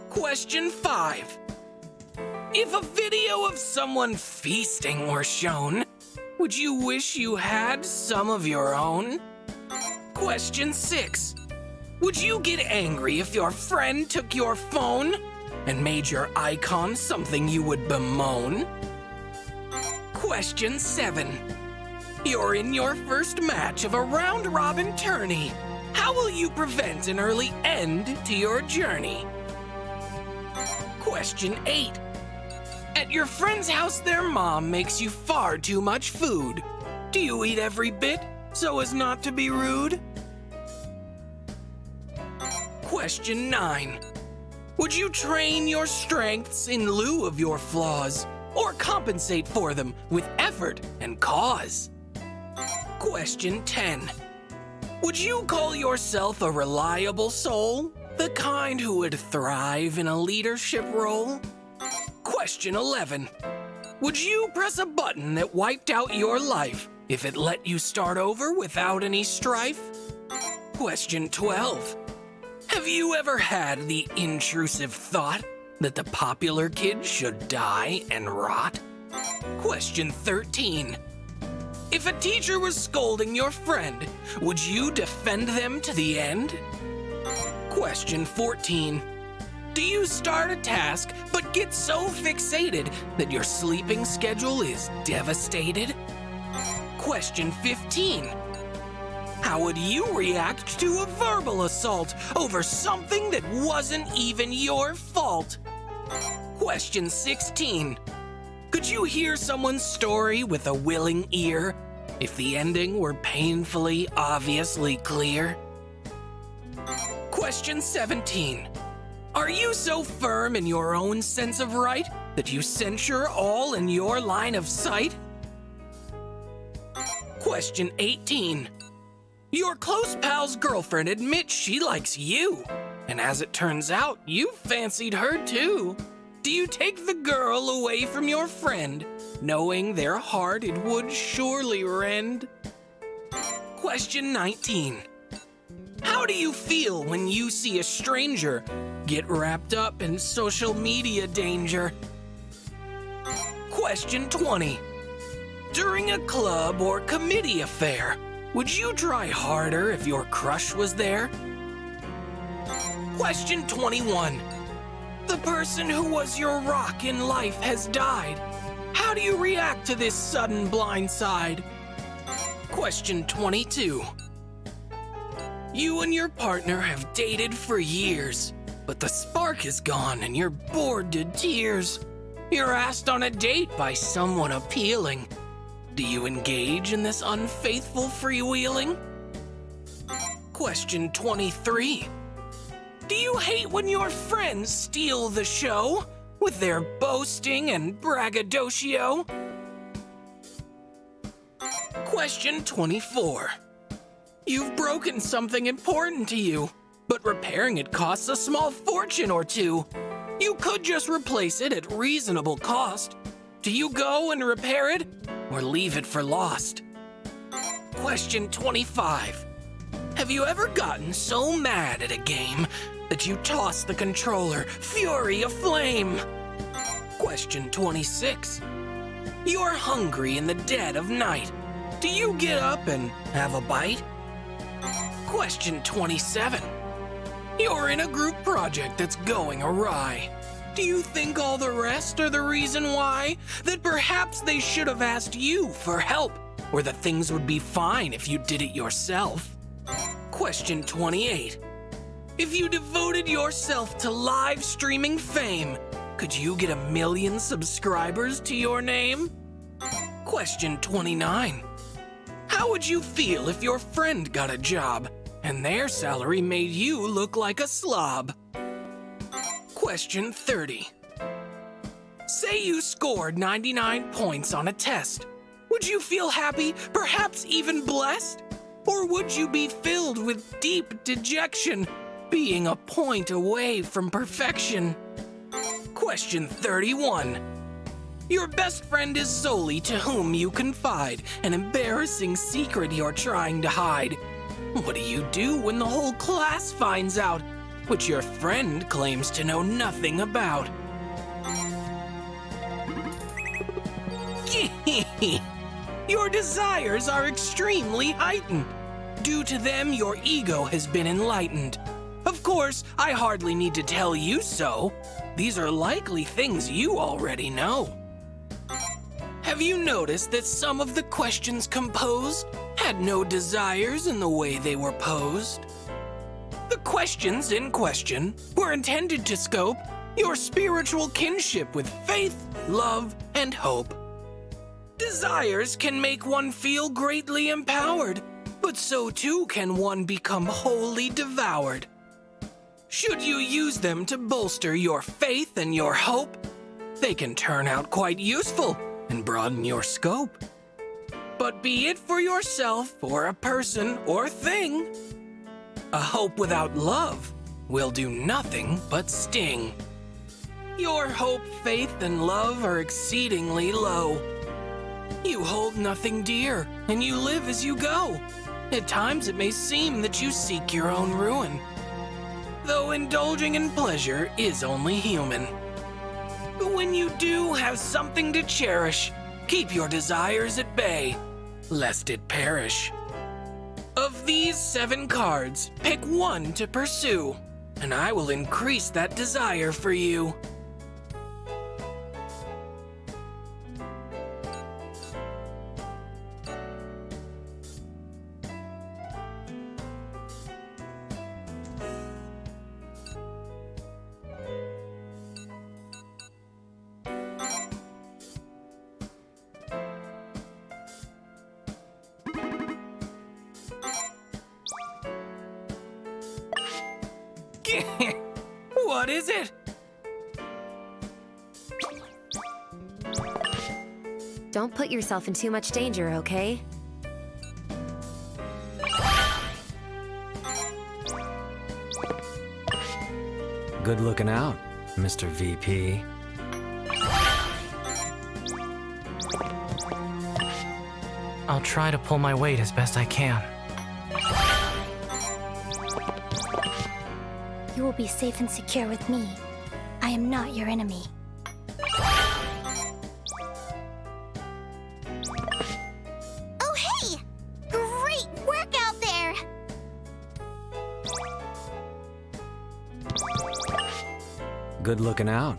Question 5. If a video of someone feasting were shown, would you wish you had some of your own? Question 6. Would you get angry if your friend took your phone and made your icon something you would bemoan? Question 7. You're in your first match of a round-robin tourney. How will you prevent an early end to your journey? Question 8. At your friend's house, their mom makes you far too much food. Do you eat every bit so as not to be rude? Question 9. Would you train your strengths in lieu of your flaws, or compensate for them with effort and cause? Question 10. Would you call yourself a reliable soul, the kind who would thrive in a leadership role? Question 11. Would you press a button that wiped out your life if it let you start over without any strife? Question 12. Have you ever had the intrusive thought that the popular kid should die and rot? Question 13. If a teacher was scolding your friend, would you defend them to the end? Question 14. Do you start a task but get so fixated that your sleeping schedule is devastated? Question 15. How would you react to a verbal assault over something that wasn't even your fault? Question 16. Could you hear someone's story with a willing ear if the ending were painfully, obviously clear? Question 17. Are you so firm in your own sense of right that you censure all in your line of sight? Question 18. Your close pal's girlfriend admits she likes you. And as it turns out, you fancied her too. Do you take the girl away from your friend, knowing their heart it would surely rend? Question 19. How do you feel when you see a stranger get wrapped up in social media danger? Question 20. During a club or committee affair, would you try harder if your crush was there? Question 21. The person who was your rock in life has died. How do you react to this sudden blindside? Question 22. You and your partner have dated for years, but the spark is gone and you're bored to tears. You're asked on a date by someone appealing. Do you engage in this unfaithful freewheeling? Question 23. Do you hate when your friends steal the show with their boasting and braggadocio? Question 24. You've broken something important to you, but repairing it costs a small fortune or two. You could just replace it at reasonable cost. Do you go and repair it, or leave it for lost? Question 25. Have you ever gotten so mad at a game that you toss the controller, fury aflame? Question 26. You're hungry in the dead of night. Do you get up and have a bite? Question 27. You're in a group project that's going awry. Do you think all the rest are the reason why? That perhaps they should have asked you for help, or that things would be fine if you did it yourself? Question 28. If you devoted yourself to live streaming fame, could you get 1 million subscribers to your name? Question 29. How would you feel if your friend got a job and their salary made you look like a slob? Question 30. Say you scored 99 points on a test. Would you feel happy, perhaps even blessed? Or would you be filled with deep dejection, being a point away from perfection? Question 31. Your best friend is solely to whom you confide, an embarrassing secret you're trying to hide. What do you do when the whole class finds out, which your friend claims to know nothing about? Your desires are extremely heightened. Due to them, your ego has been enlightened. Of course, I hardly need to tell you so. These are likely things you already know. Have you noticed that some of the questions composed had no desires in the way they were posed? The questions in question were intended to scope your spiritual kinship with faith, love, and hope. Desires can make one feel greatly empowered, but so too can one become wholly devoured. Should you use them to bolster your faith and your hope, they can turn out quite useful and broaden your scope. But be it for yourself or a person or thing, a hope without love will do nothing but sting. Your hope, faith, and love are exceedingly low. You hold nothing dear, and you live as you go. At times it may seem that you seek your own ruin, though indulging in pleasure is only human. But when you do have something to cherish, keep your desires at bay, lest it perish. Of these 7 cards, pick one to pursue, and I will increase that desire for you. What is it? Don't put yourself in too much danger, okay? Good looking out, Mr. VP. I'll try to pull my weight as best I can. You will be safe and secure with me. I am not your enemy. Oh, hey! Great work out there! Good looking out,